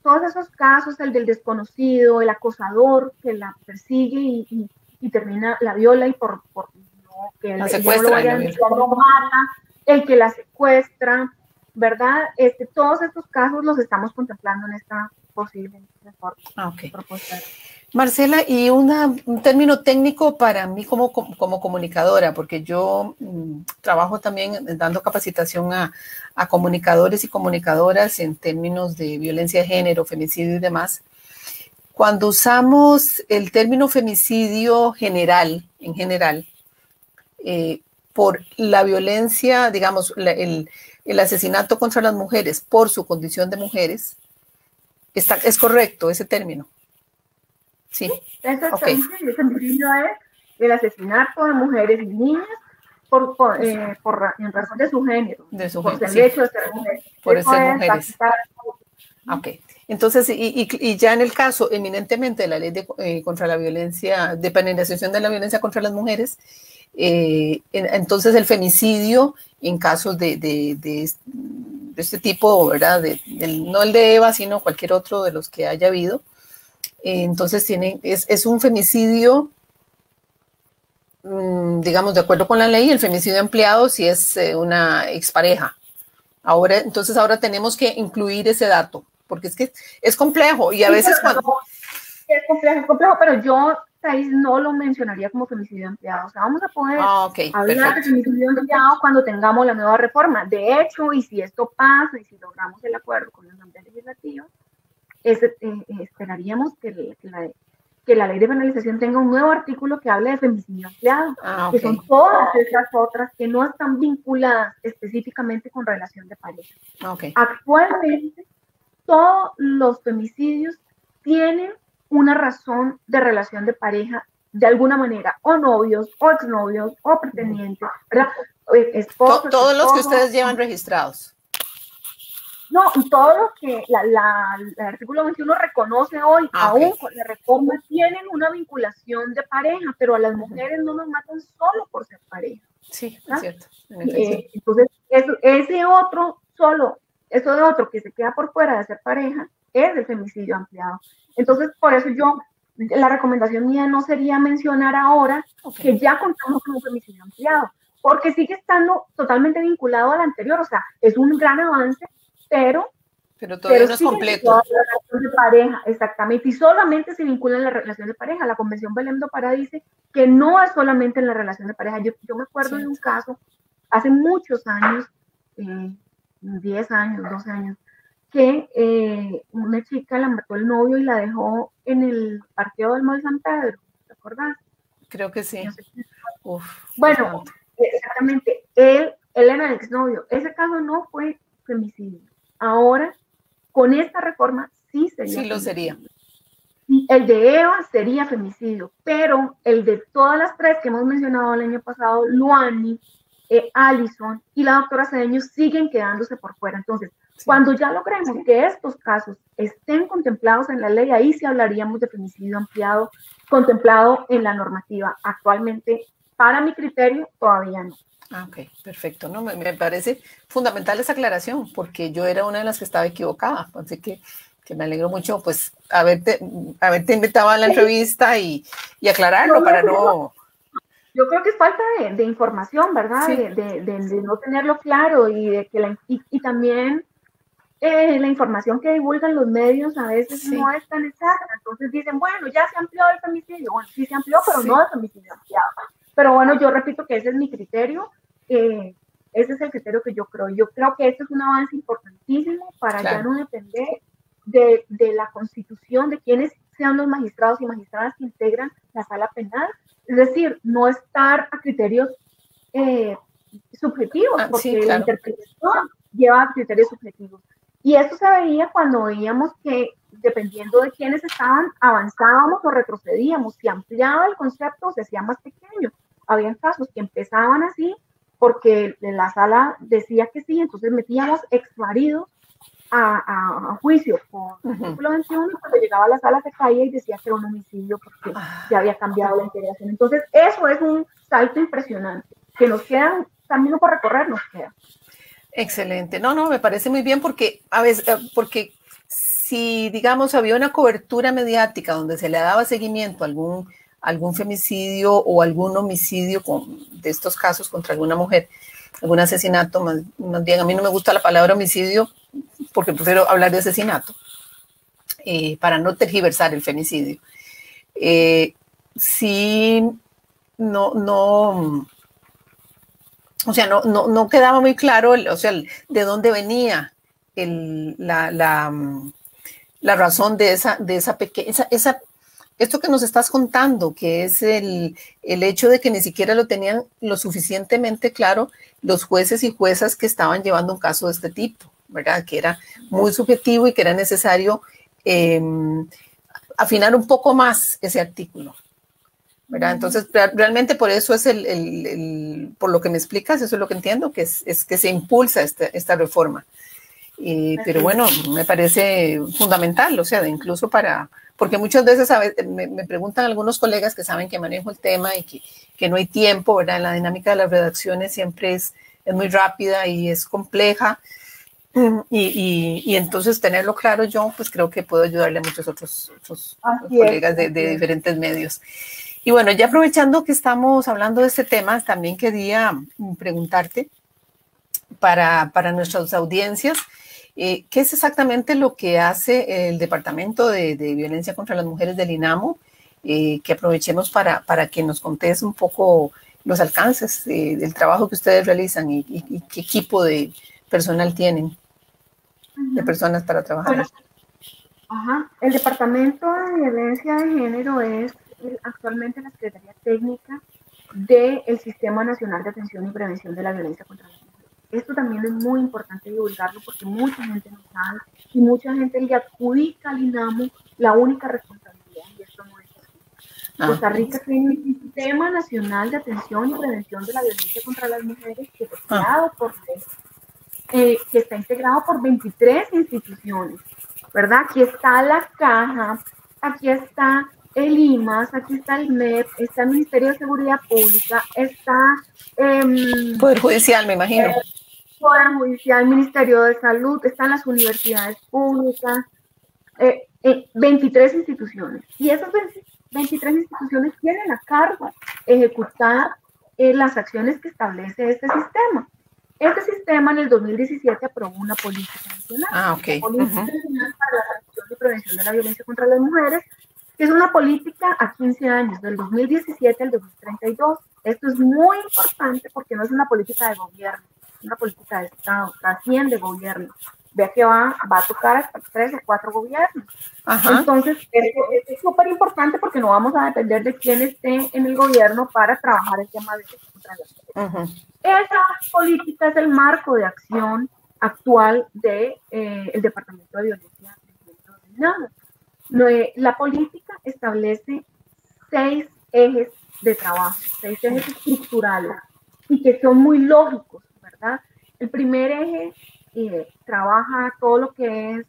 todos esos casos, el del desconocido, el acosador que la persigue y termina, la viola y por no, que la secuestra, no lo vaya a mata, el que la secuestra, ¿verdad? Todos estos casos los estamos contemplando en esta posible propuesta. Marcela, y un término técnico para mí como comunicadora, porque yo trabajo también dando capacitación a comunicadores y comunicadoras en términos de violencia de género, femicidio y demás. Cuando usamos el término femicidio en general, por la violencia, digamos, el asesinato contra las mujeres por su condición de mujeres, ¿es correcto ese término? Sí. Eso es el femicidio es el asesinato de mujeres y niñas en razón de su género. Por el hecho de ser mujeres. Por ser mujeres. Ok. Entonces, y ya en el caso eminentemente de la ley contra la violencia, de penalización de la violencia contra las mujeres, entonces el femicidio en casos de este tipo, ¿verdad? No el de Eva, sino cualquier otro de los que haya habido, entonces es un femicidio, digamos, de acuerdo con la ley, el femicidio ampliado si es una expareja. Entonces ahora tenemos que incluir ese dato, porque es que es complejo y a veces cuando... Es complejo, pero yo no lo mencionaría como femicidio ampliado. O sea, vamos a poder hablar de femicidio ampliado cuando tengamos la nueva reforma. De hecho, y si esto pasa y si logramos el acuerdo con la Asamblea Legislativa, esperaríamos que la ley de penalización tenga un nuevo artículo que hable de femicidio ampliado, que son todas esas otras que no están vinculadas específicamente con relación de pareja. Actualmente, todos los femicidios tienen una razón de relación de pareja de alguna manera, o novios, o exnovios, o pretendientes, ¿verdad? Esposos, todos los que ustedes llevan registrados. No, y todo lo que el artículo 21 reconoce hoy, aún con la reforma, tienen una vinculación de pareja, pero a las mujeres no nos matan solo por ser pareja. Sí, es cierto. Entonces, ese otro que se queda por fuera de ser pareja es el femicidio ampliado. Entonces, por eso la recomendación mía no sería mencionar ahora que ya contamos con un femicidio ampliado, porque sigue estando totalmente vinculado al anterior, o sea, es un gran avance, pero todavía no es completo. La relación de pareja, exactamente, y solamente se vincula en la relación de pareja. La Convención Belém do Pará dice que no es solamente en la relación de pareja. Yo me acuerdo de un caso hace muchos años, 10 años, 12 años, que una chica la mató el novio y la dejó en el parqueo del Mall San Pedro, ¿te acordás? Creo que sí. No sé si... Uf, bueno, exactamente, él era el exnovio. Ese caso no fue femicidio. Ahora, con esta reforma, sí sería femicidio. Lo sería. El de Eva sería femicidio, pero el de todas las tres que hemos mencionado el año pasado, Luani, Allison y la doctora Cedeño, siguen quedándose por fuera. Entonces, cuando ya logremos que estos casos estén contemplados en la ley, ahí sí hablaríamos de femicidio ampliado, contemplado en la normativa. Actualmente, para mi criterio, todavía no. Ok, perfecto. No, me parece fundamental esa aclaración, porque yo era una de las que estaba equivocada, así que me alegro mucho pues haberte invitado a la entrevista y aclararlo para no... Yo creo que es falta de información, ¿verdad? Sí. De no tenerlo claro y de que y también la información que divulgan los medios a veces no es tan exacta. Entonces dicen, bueno, ya se amplió el femicidio. Bueno, sí se amplió, pero no el femicidio ampliado. Pero bueno, yo repito que ese es mi criterio. Ese es el criterio que yo creo. Yo creo que este es un avance importantísimo para ya no depender de la constitución, de quiénes sean los magistrados y magistradas que integran la sala penal. Es decir, no estar a criterios subjetivos, porque la interpretación lleva a criterios subjetivos. Y esto se veía cuando veíamos que, dependiendo de quiénes estaban, avanzábamos o retrocedíamos. Si ampliaba el concepto, se hacía más pequeño. Habían casos que empezaban así, porque la sala decía que sí, entonces metíamos exmaridos a juicio por artículo 21, y cuando llegaba a la sala se caía y decía que era un homicidio porque ya había cambiado la integración. Entonces, eso es un salto impresionante, que nos queda camino por recorrer, nos queda. Excelente. No, me parece muy bien porque, a veces, porque si, digamos, había una cobertura mediática donde se le daba seguimiento a algún femicidio o algún homicidio de estos casos contra alguna mujer, algún asesinato, más bien, a mí no me gusta la palabra homicidio porque prefiero hablar de asesinato, para no tergiversar el femicidio. Sí, no quedaba muy claro, de dónde venía la razón de esa pequeña, esto que nos estás contando, que es el hecho de que ni siquiera lo tenían lo suficientemente claro los jueces y juezas que estaban llevando un caso de este tipo, ¿verdad? Que era muy subjetivo y que era necesario afinar un poco más ese artículo, ¿verdad? Entonces, realmente por eso es por lo que me explicas, eso es lo que entiendo, que es que se impulsa esta reforma. Pero bueno, me parece fundamental, incluso porque muchas veces me preguntan algunos colegas que saben que manejo el tema y que no hay tiempo, ¿verdad? La dinámica de las redacciones siempre es muy rápida y es compleja. Y entonces tenerlo claro yo, pues creo que puedo ayudarle a muchos otros colegas de diferentes medios. Y bueno, ya aprovechando que estamos hablando de este tema, también quería preguntarte para nuestras audiencias, ¿qué es exactamente lo que hace el Departamento de Violencia contra las Mujeres del INAMO? Que aprovechemos para que nos contes un poco los alcances del trabajo que ustedes realizan y qué equipo de personal tienen, de personas para trabajar. Bueno, el Departamento de Violencia de Género es actualmente la Secretaría Técnica del Sistema Nacional de Atención y Prevención de la Violencia contra las Mujeres. Esto también es muy importante divulgarlo porque mucha gente no sabe y mucha gente le adjudica al INAMO la única responsabilidad, y esto no es así. Costa Rica tiene un Sistema Nacional de Atención y Prevención de la Violencia contra las Mujeres que es creado por ley, que está integrado por 23 instituciones, ¿verdad? Aquí está la Caja, aquí está el IMAS, aquí está el MEP, está el Ministerio de Seguridad Pública, está... Poder Judicial, me imagino. Poder Judicial, Ministerio de Salud, están las universidades públicas, 23 instituciones. Y esas 23 instituciones tienen a cargo ejecutar las acciones que establece este sistema. Este sistema en el 2017 aprobó una política nacional. Política nacional para la reducción y prevención de la violencia contra las mujeres, que es una política a 15 años, del 2017 al 2032. Esto es muy importante porque no es una política de gobierno, es una política de Estado, trasciende gobierno. vea que va a tocar hasta 3 o 4 gobiernos. Ajá. Entonces, eso es súper importante porque no vamos a depender de quién esté en el gobierno para trabajar el tema de contra las mujeres. Esa política es el marco de acción actual del Departamento de Violencia de Género. La política establece 6 ejes de trabajo, 6 ejes estructurales y que son muy lógicos, ¿verdad? El primer eje trabaja todo lo que es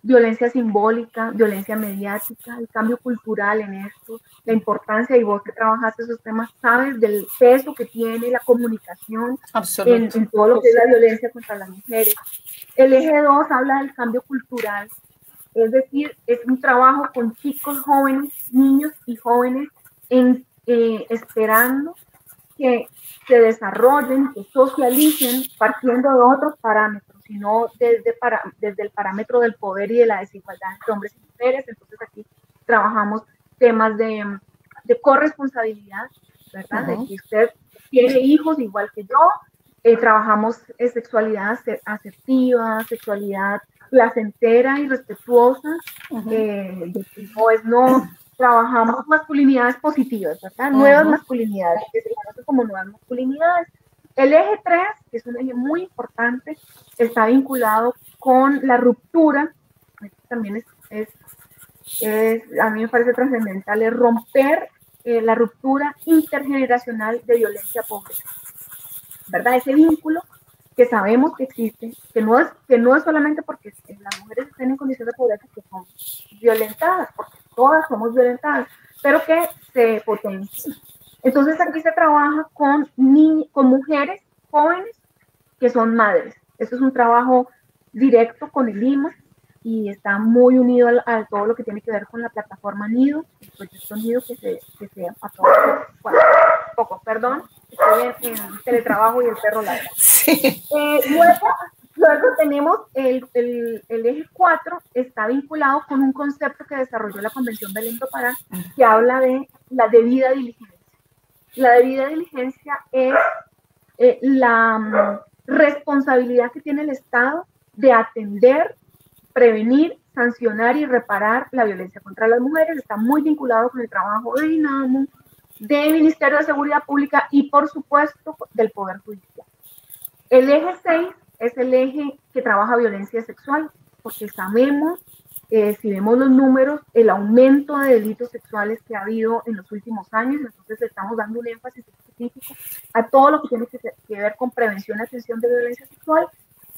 violencia simbólica, violencia mediática, el cambio cultural en esto, la importancia, y vos que trabajaste esos temas, sabes del peso que tiene la comunicación en todo lo que es la violencia contra las mujeres. El eje 2 habla del cambio cultural, es decir, es un trabajo con chicos jóvenes, niños y jóvenes esperando que se desarrollen, que socialicen partiendo de otros parámetros, sino desde el parámetro del poder y de la desigualdad entre hombres y mujeres. Entonces aquí trabajamos temas de corresponsabilidad, ¿verdad? De que usted tiene hijos igual que yo. Trabajamos sexualidad asertiva, sexualidad placentera y respetuosa, de que no trabajamos masculinidades positivas, ¿verdad? Nuevas masculinidades, que se conoce como nuevas masculinidades. El eje 3, que es un eje muy importante, está vinculado con la ruptura. También a mí me parece trascendental, es romper la ruptura intergeneracional de violencia-pobreza, ¿verdad? Ese vínculo que sabemos que existe, que no es solamente porque las mujeres estén en condición de pobreza que son violentadas, porque todas somos violentadas, pero que se potencia. Entonces aquí se trabaja con mujeres jóvenes que son madres. Esto es un trabajo directo con el IMA y está muy unido a todo lo que tiene que ver con la plataforma Nido, el proyecto Nido que se aprueba. Bueno, perdón, estoy en teletrabajo y el perro ladra. Sí. Luego tenemos el eje 4, está vinculado con un concepto que desarrolló la Convención Belén do Pará, que habla de la debida diligencia. La debida diligencia es la responsabilidad que tiene el Estado de atender, prevenir, sancionar y reparar la violencia contra las mujeres. Está muy vinculado con el trabajo de INAMU, del Ministerio de Seguridad Pública y, por supuesto, del Poder Judicial. El eje 6 es el eje que trabaja violencia sexual, porque sabemos, si vemos los números, el aumento de delitos sexuales que ha habido en los últimos años. Entonces estamos dando un énfasis específico a todo lo que tiene que ver con prevención y atención de violencia sexual.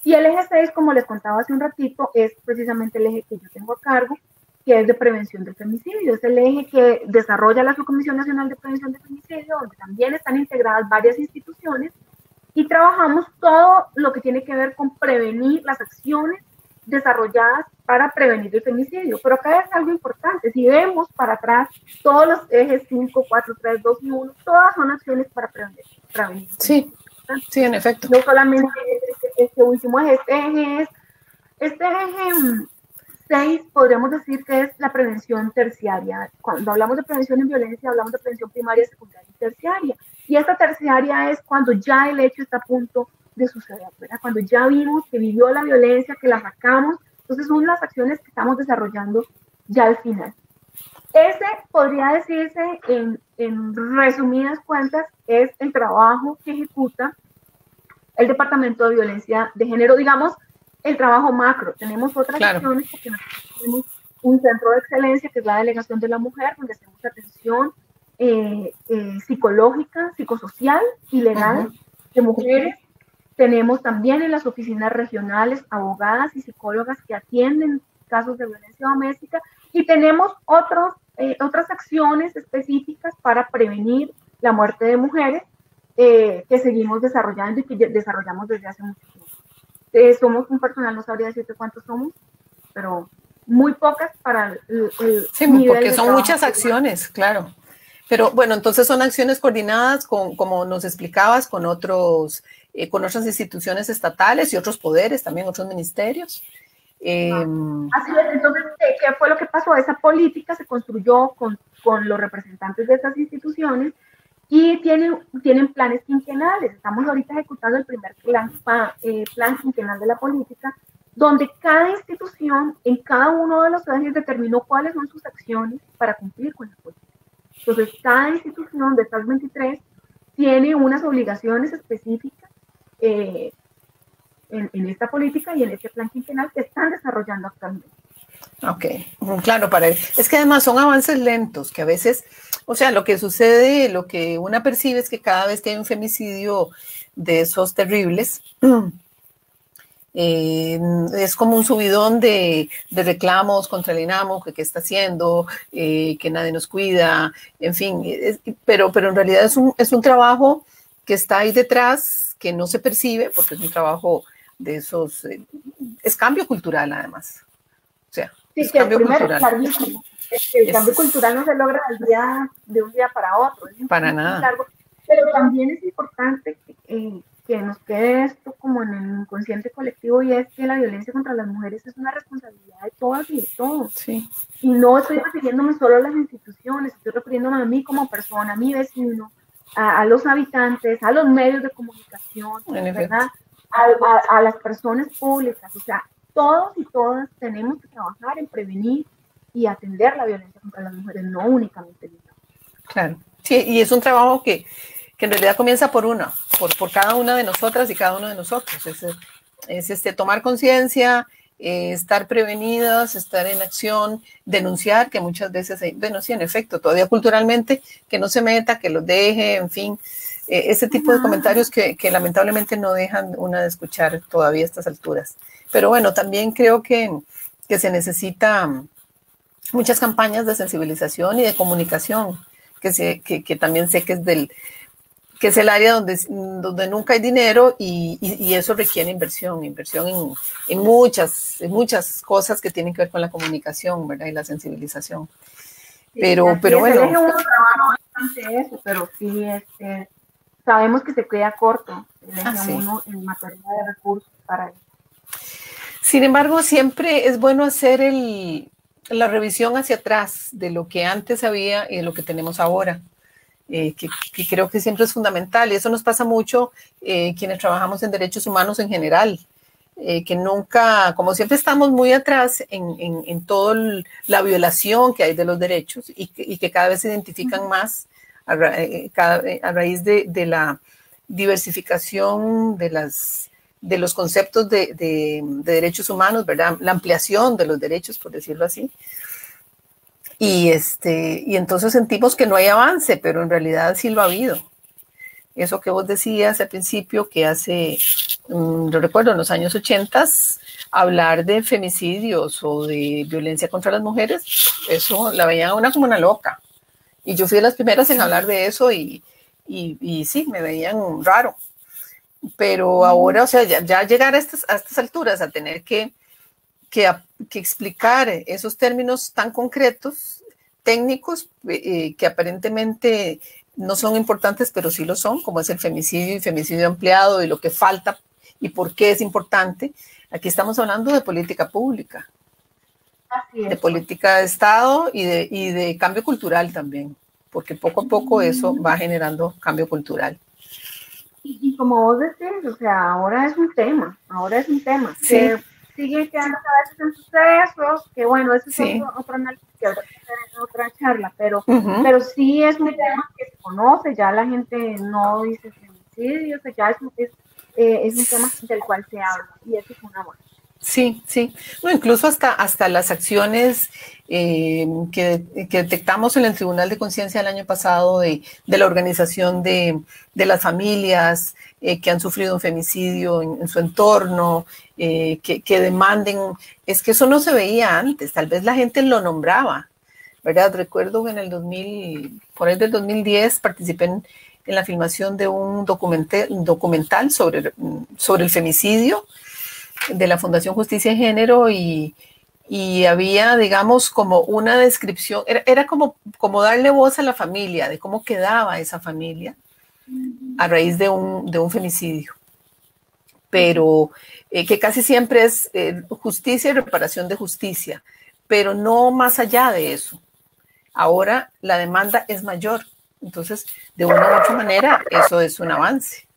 Y el eje 6, como les contaba hace un ratito, es precisamente el eje que yo tengo a cargo, que es de prevención del femicidio. Es el eje que desarrolla la Subcomisión Nacional de Prevención del Femicidio, donde también están integradas varias instituciones, y trabajamos todo lo que tiene que ver con prevenir las acciones desarrolladas para prevenir el femicidio. Pero acá es algo importante, si vemos para atrás, todos los ejes 5, 4, 3, 2 y 1, todas son acciones para prevenir. Sí, sí, en efecto. No solamente este último eje, este eje 6, podríamos decir que es la prevención terciaria. Cuando hablamos de prevención en violencia, hablamos de prevención primaria, secundaria y terciaria. Y esta terciaria es cuando ya el hecho está a punto de suceder, ¿verdad? Cuando ya vimos que vivió la violencia, que la sacamos. Entonces son las acciones que estamos desarrollando ya al final. Ese podría decirse, en resumidas cuentas, es el trabajo que ejecuta el Departamento de Violencia de Género, digamos, el trabajo macro. Tenemos otras acciones porque nosotros tenemos un centro de excelencia que es la Delegación de la Mujer, donde hacemos atención psicológica, psicosocial y legal de mujeres. Tenemos también en las oficinas regionales abogadas y psicólogas que atienden casos de violencia doméstica, y tenemos otras acciones específicas para prevenir la muerte de mujeres que seguimos desarrollando y que desarrollamos desde hace mucho tiempo. Somos un personal, no sabría decirte cuántos somos, pero muy pocas para el sí, nivel porque son muchas acciones, claro. Pero bueno, entonces son acciones coordinadas con, como nos explicabas, con otras instituciones estatales y otros poderes, también otros ministerios. Así es. Entonces, ¿qué fue lo que pasó? Esa política se construyó con los representantes de estas instituciones, y tienen planes quinquenales. Estamos ahorita ejecutando el primer plan quinquenal de la política, donde cada institución en cada uno de los ejes determinó cuáles son sus acciones para cumplir con la política. Entonces, cada institución de estas 23 tiene unas obligaciones específicas en esta política y en este plan quinquenal que están desarrollando actualmente. Ok, claro, es que además son avances lentos, que a veces, o sea, lo que sucede, lo que una percibe es que cada vez que hay un femicidio de esos terribles, es como un subidón de reclamos contra el INAMO, que qué está haciendo, que nadie nos cuida, en fin, pero en realidad es un trabajo que está ahí detrás, que no se percibe, porque es un trabajo de esos, es cambio cultural además. O sea, sí, es cambio cultural. El cambio cultural no se logra de un día para otro. Para nada. Largo, pero también es importante que nos quede esto como en el inconsciente colectivo, y es que la violencia contra las mujeres es una responsabilidad de todas y de todos. Sí. Y no estoy refiriéndome solo a las instituciones, estoy refiriéndome a mí como persona, a mi vecino, a los habitantes, a los medios de comunicación, ¿verdad? A las personas públicas. O sea, todos y todas tenemos que trabajar en prevenir y atender la violencia contra las mujeres, no únicamente. Claro, sí, y es un trabajo que en realidad comienza por cada una de nosotras y cada uno de nosotros. Es tomar conciencia, estar prevenidas, estar en acción, denunciar, que muchas veces, bueno, sí, en efecto, todavía culturalmente, que no se meta, que los deje, en fin, ese tipo de comentarios que lamentablemente no dejan una de escuchar todavía a estas alturas. Pero bueno, también creo que se necesita muchas campañas de sensibilización y de comunicación, que también sé que es el área donde nunca hay dinero, y eso requiere inversión en muchas cosas que tienen que ver con la comunicación, ¿verdad? Y la sensibilización. Pero bueno. Pero sí, sabemos que se queda corto el eje 1 en materia de recursos para eso. Sin embargo, siempre es bueno hacer la revisión hacia atrás de lo que antes había y de lo que tenemos ahora. Que creo que siempre es fundamental, y eso nos pasa mucho quienes trabajamos en derechos humanos en general, que nunca, como siempre estamos muy atrás en toda la violación que hay de los derechos, y que cada vez se identifican más a raíz de la diversificación de los conceptos de derechos humanos, ¿verdad? La ampliación de los derechos, por decirlo así. Y entonces sentimos que no hay avance, pero en realidad sí lo ha habido. Eso que vos decías al principio, que yo recuerdo en los años 80, hablar de femicidios o de violencia contra las mujeres, eso la veían a una como una loca. Y yo fui de las primeras en hablar de eso, y sí, me veían raro. Pero ahora, o sea, ya llegar a estas alturas a tener que explicar esos términos tan concretos, técnicos, que aparentemente no son importantes, pero sí lo son, como es el femicidio y femicidio ampliado, y lo que falta y por qué es importante. Aquí estamos hablando de política pública, de política de Estado y de cambio cultural también, porque poco a poco eso va generando cambio cultural. Y como vos decís, o sea, ahora es un tema. Sí. Que sigue quedando a veces en sucesos, que bueno, eso es otro análisis que habrá que hacer en otra charla, pero sí es un tema que se conoce, ya la gente no dice femicidio, o sea, ya es un tema del cual se habla, y eso es una buena. Sí, sí. No, incluso hasta las acciones que detectamos en el Tribunal de Conciencia el año pasado de la organización de las familias que han sufrido un femicidio en su entorno, que demanden, es que eso no se veía antes, tal vez la gente lo nombraba, ¿verdad? Recuerdo que en el 2000, por ahí del 2010, participé en la filmación de un documental sobre el femicidio de la Fundación Justicia y Género, y había, digamos, como una descripción, era como darle voz a la familia, de cómo quedaba esa familia a raíz de un femicidio. Pero que casi siempre es justicia y reparación de justicia, pero no más allá de eso. Ahora la demanda es mayor, Entonces, de una u otra manera, eso es un avance.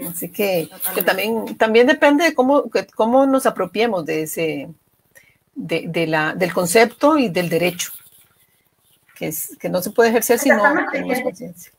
Así que también depende de cómo nos apropiemos de del concepto y del derecho, que no se puede ejercer si no tenemos conciencia.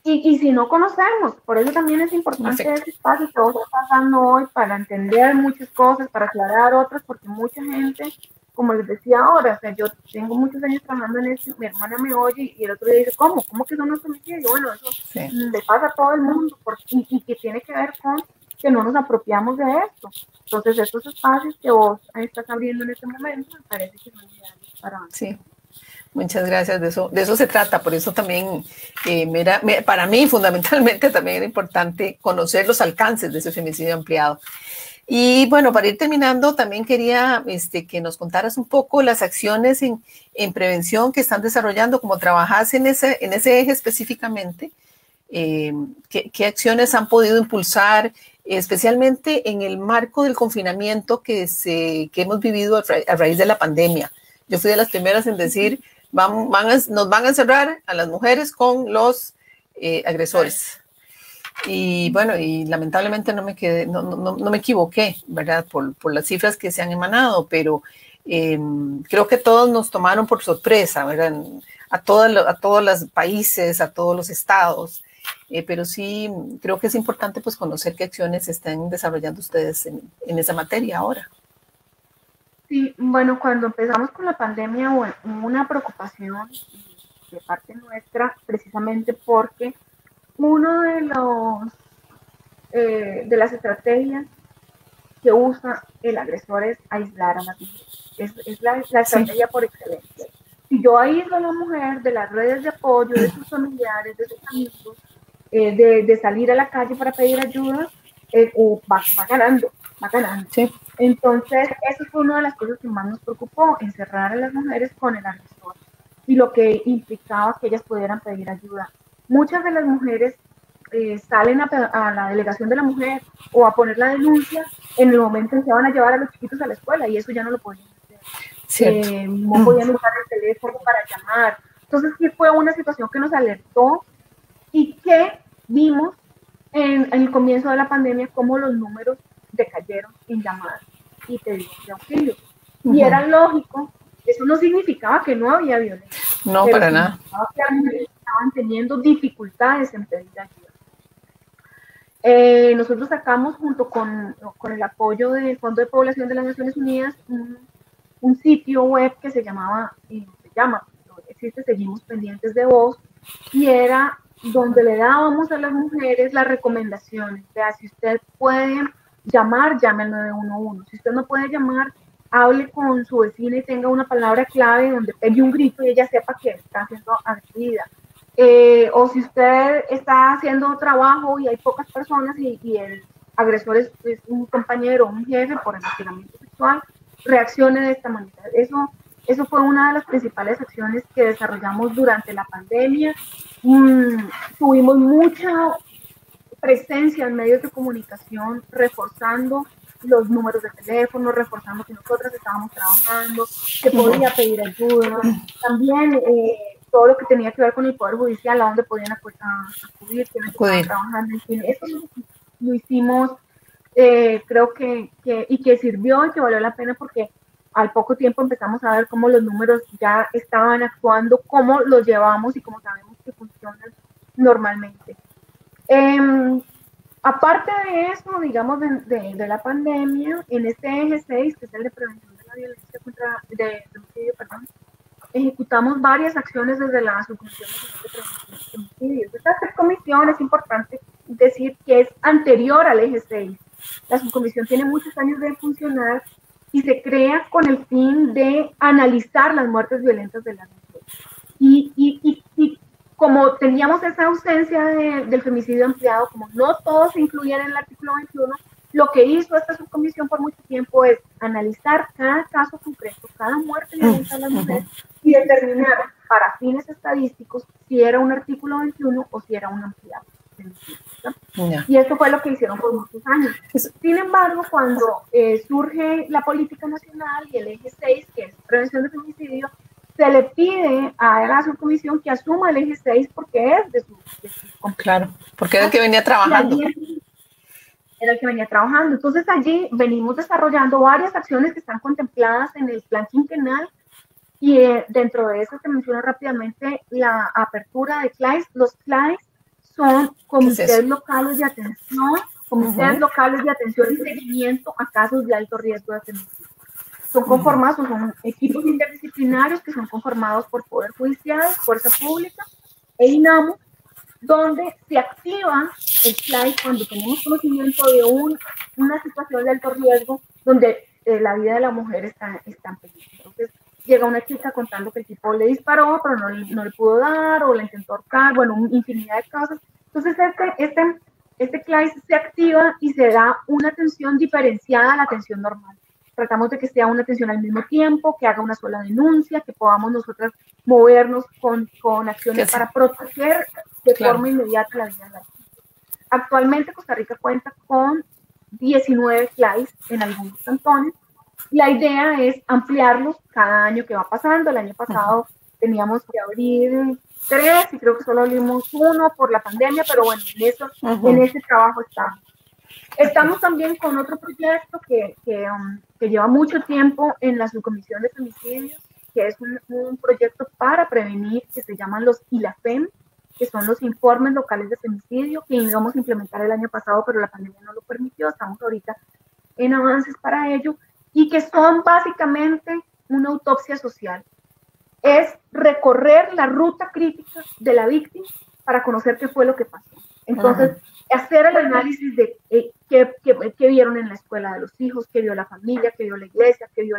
Y si no conocemos, por eso también es importante ese espacio que vos estás dando hoy para entender muchas cosas, para aclarar otras, porque mucha gente, como les decía ahora, o sea, yo tengo muchos años trabajando en esto, mi hermana me oye y el otro día dice, ¿cómo que son los femicidios? Bueno, eso le pasa a todo el mundo y que tiene que ver con que no nos apropiamos de esto. Entonces, estos espacios que vos estás abriendo en este momento, me parece que son ideales para... Sí. Muchas gracias, de eso se trata, por eso también para mí fundamentalmente también era importante conocer los alcances de ese femicidio ampliado. Y bueno, para ir terminando, también quería que nos contaras un poco las acciones en prevención que están desarrollando, como trabajás en ese eje específicamente, qué acciones han podido impulsar, especialmente en el marco del confinamiento que hemos vivido a raíz de la pandemia. Yo fui de las primeras en decir, nos van a encerrar a las mujeres con los agresores. Y bueno, y lamentablemente no me equivoqué, ¿verdad? Por las cifras que se han emanado, pero creo que todos nos tomaron por sorpresa, ¿verdad? A todos los países, a todos los estados, pero sí creo que es importante pues conocer qué acciones están desarrollando ustedes en esa materia ahora. Sí, bueno, cuando empezamos con la pandemia hubo una preocupación de parte nuestra, precisamente porque uno de las estrategias que usa el agresor es aislar a la mujer. Es la estrategia por excelencia. Si yo aíslo a la mujer de las redes de apoyo, de sus familiares, de sus amigos, de salir a la calle para pedir ayuda, va ganando. Sí. Entonces, eso fue una de las cosas que más nos preocupó, encerrar a las mujeres con el agresor y lo que implicaba que ellas pudieran pedir ayuda. Muchas de las mujeres salen a la delegación de la mujer o a poner la denuncia en el momento en que van a llevar a los chiquitos a la escuela y eso ya no lo podían hacer. No podían usar el teléfono para llamar. Entonces, sí fue una situación que nos alertó y que vimos en el comienzo de la pandemia cómo los números decayeron en llamadas y pedidos de auxilio. Y era lógico, eso no significaba que no había violencia. No, para nada. Que estaban teniendo dificultades en pedir ayuda. Nosotros sacamos junto con el apoyo del Fondo de Población de las Naciones Unidas un sitio web que se llama, existe Seguimos Pendientes de Vos, y era donde le dábamos a las mujeres las recomendaciones. O sea, si usted puede llamar, llame al 911. Si usted no puede llamar, hable con su vecina y tenga una palabra clave donde pegue un grito y ella sepa que está siendo agredida. O si usted está haciendo trabajo y hay pocas personas y el agresor es un compañero o un jefe por el hostigamiento sexual, reaccione de esta manera. Eso fue una de las principales acciones que desarrollamos durante la pandemia. Tuvimos mucha presencia en medios de comunicación, reforzando los números de teléfono, reforzando que nosotras estábamos trabajando, que podía pedir ayuda. También todo lo que tenía que ver con el Poder Judicial, a dónde podían acudir, quienes estaban trabajando. En fin, eso lo hicimos, creo que sirvió y que valió la pena porque al poco tiempo empezamos a ver cómo los números ya estaban actuando, cómo los llevamos y cómo sabemos que funcionan normalmente. Aparte de eso, digamos, de la pandemia, en este eje 6, que es el de prevención de la violencia de femicidio, ejecutamos varias acciones desde la Subcomisión Nacional de Prevención de Femicidios. Esta subcomisión es importante decir que es anterior al eje 6. La subcomisión tiene muchos años de funcionar y se crea con el fin de analizar las muertes violentas de las mujeres. Y como teníamos esa ausencia del femicidio ampliado, como no todos se incluían en el artículo 21, lo que hizo esta subcomisión por mucho tiempo es analizar cada caso concreto, cada muerte violenta de las mujeres y determinar para fines estadísticos si era un artículo 21 o si era un ampliado. Y esto fue lo que hicieron por muchos años. Sin embargo, cuando surge la política nacional y el eje 6, que es prevención de femicidio, se le pide a la subcomisión que asuma el eje 6 porque es de su claro, porque era el que venía trabajando. Era el que venía trabajando. Entonces allí venimos desarrollando varias acciones que están contempladas en el plan quinquenal y dentro de eso te menciono rápidamente la apertura de CLAIS. Los CLAIS son comités locales de atención, comités locales de atención y seguimiento a casos de alto riesgo de femicidio. Son conformados, son equipos interdisciplinarios que son conformados por Poder Judicial, Fuerza Pública e INAMU, donde se activa el CLAIS cuando tenemos conocimiento de una situación de alto riesgo donde la vida de la mujer está en peligro. Entonces llega una chica contando que el tipo le disparó, pero no le pudo dar, o la intentó ahorcar, bueno, infinidad de casos. Entonces este CLAIS se activa y se da una atención diferenciada a la atención normal. Tratamos de que sea una atención al mismo tiempo, que haga una sola denuncia, que podamos nosotras movernos con acciones para proteger de forma inmediata la vida de la gente. Actualmente Costa Rica cuenta con 19 CLAIS en algunos cantones. La idea es ampliarlos cada año que va pasando. El año pasado teníamos que abrir 3 y creo que solo abrimos 1 por la pandemia, pero bueno, en ese trabajo estamos. Estamos también con otro proyecto que lleva mucho tiempo en la subcomisión de femicidios, que es un proyecto para prevenir, que se llaman los ILAFEM, que son los informes locales de femicidio, que íbamos a implementar el año pasado, pero la pandemia no lo permitió. Estamos ahorita en avances para ello, y que son básicamente una autopsia social. Es recorrer la ruta crítica de la víctima para conocer qué fue lo que pasó. Entonces, hacer el análisis de qué vieron en la escuela de los hijos, qué vio la familia, qué vio la iglesia, qué vio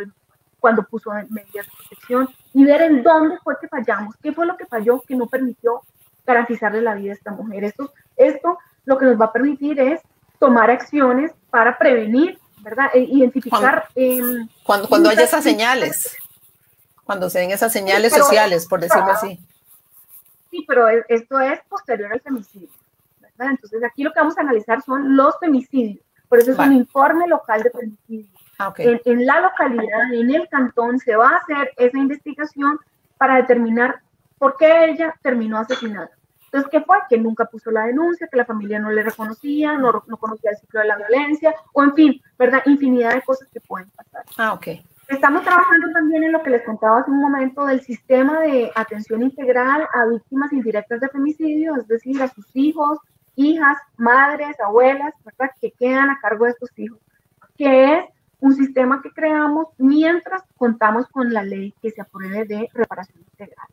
cuando puso medidas de protección, y ver en dónde fue que fallamos, qué fue lo que falló que no permitió garantizarle la vida a esta mujer. Esto lo que nos va a permitir es tomar acciones para prevenir, ¿verdad? Identificar... Cuando haya esas señales, cuando se den esas señales sociales, por decirlo así. Sí, pero esto es posterior al femicidio, ¿verdad? Entonces aquí lo que vamos a analizar son los femicidios, por eso es un informe local de femicidio. En la localidad, en el cantón, se va a hacer esa investigación para determinar por qué ella terminó asesinada. Entonces, ¿qué fue? Que nunca puso la denuncia, que la familia no le reconocía, no conocía el ciclo de la violencia, o en fin, ¿verdad? Infinidad de cosas que pueden pasar. Estamos trabajando también en lo que les contaba hace un momento del sistema de atención integral a víctimas indirectas de femicidio, es decir, a sus hijos, hijas, madres, abuelas, ¿verdad? Que quedan a cargo de estos hijos, que es un sistema que creamos mientras contamos con la ley que se apruebe de reparación integral.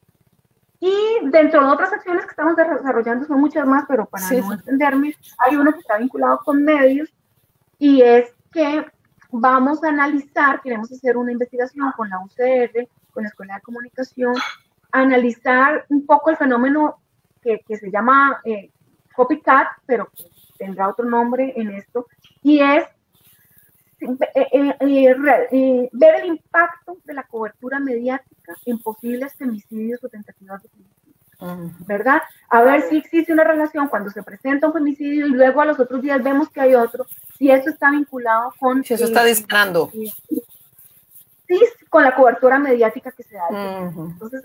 Y dentro de otras acciones que estamos desarrollando, son muchas más, pero para no extenderme, hay uno que está vinculado con medios, y es que vamos a analizar, queremos hacer una investigación con la UCR, con la Escuela de Comunicación, analizar un poco el fenómeno que se llama copycat, pero que tendrá otro nombre en esto, y es ver el impacto de la cobertura mediática en posibles femicidios o tentativas de femicidio, ¿verdad? A ver si existe una relación cuando se presenta un femicidio y luego a los otros días vemos que hay otro, si eso está vinculado con... Si eso está disparando. Sí, con la cobertura mediática que se da. Entonces,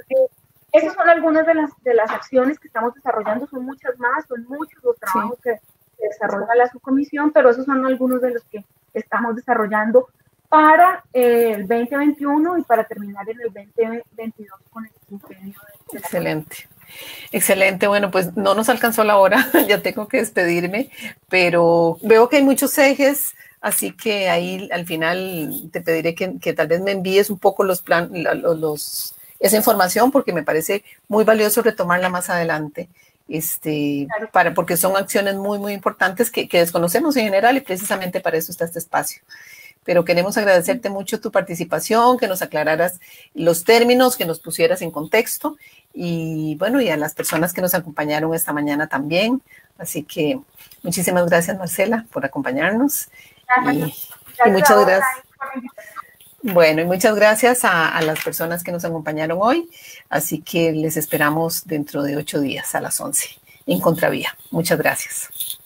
esas son algunas de las acciones que estamos desarrollando, son muchas más, son muchos los trabajos que desarrolla la subcomisión, pero esos son algunos de los que estamos desarrollando para el 2021 y para terminar en el 2022 con el quinquenio. Excelente. Excelente, bueno, pues no nos alcanzó la hora, ya tengo que despedirme, pero veo que hay muchos ejes, así que ahí al final te pediré que tal vez me envíes un poco esa información, porque me parece muy valioso retomarla más adelante. Porque son acciones muy, muy importantes que desconocemos en general, y precisamente para eso está este espacio. Pero queremos agradecerte mucho tu participación, que nos aclararas los términos, que nos pusieras en contexto, y bueno, y a las personas que nos acompañaron esta mañana también. Así que muchísimas gracias, Marcela, por acompañarnos. Y muchas gracias. Bueno, y muchas gracias a las personas que nos acompañaron hoy. Así que les esperamos dentro de 8 días a las 11 en Contravía. Muchas gracias.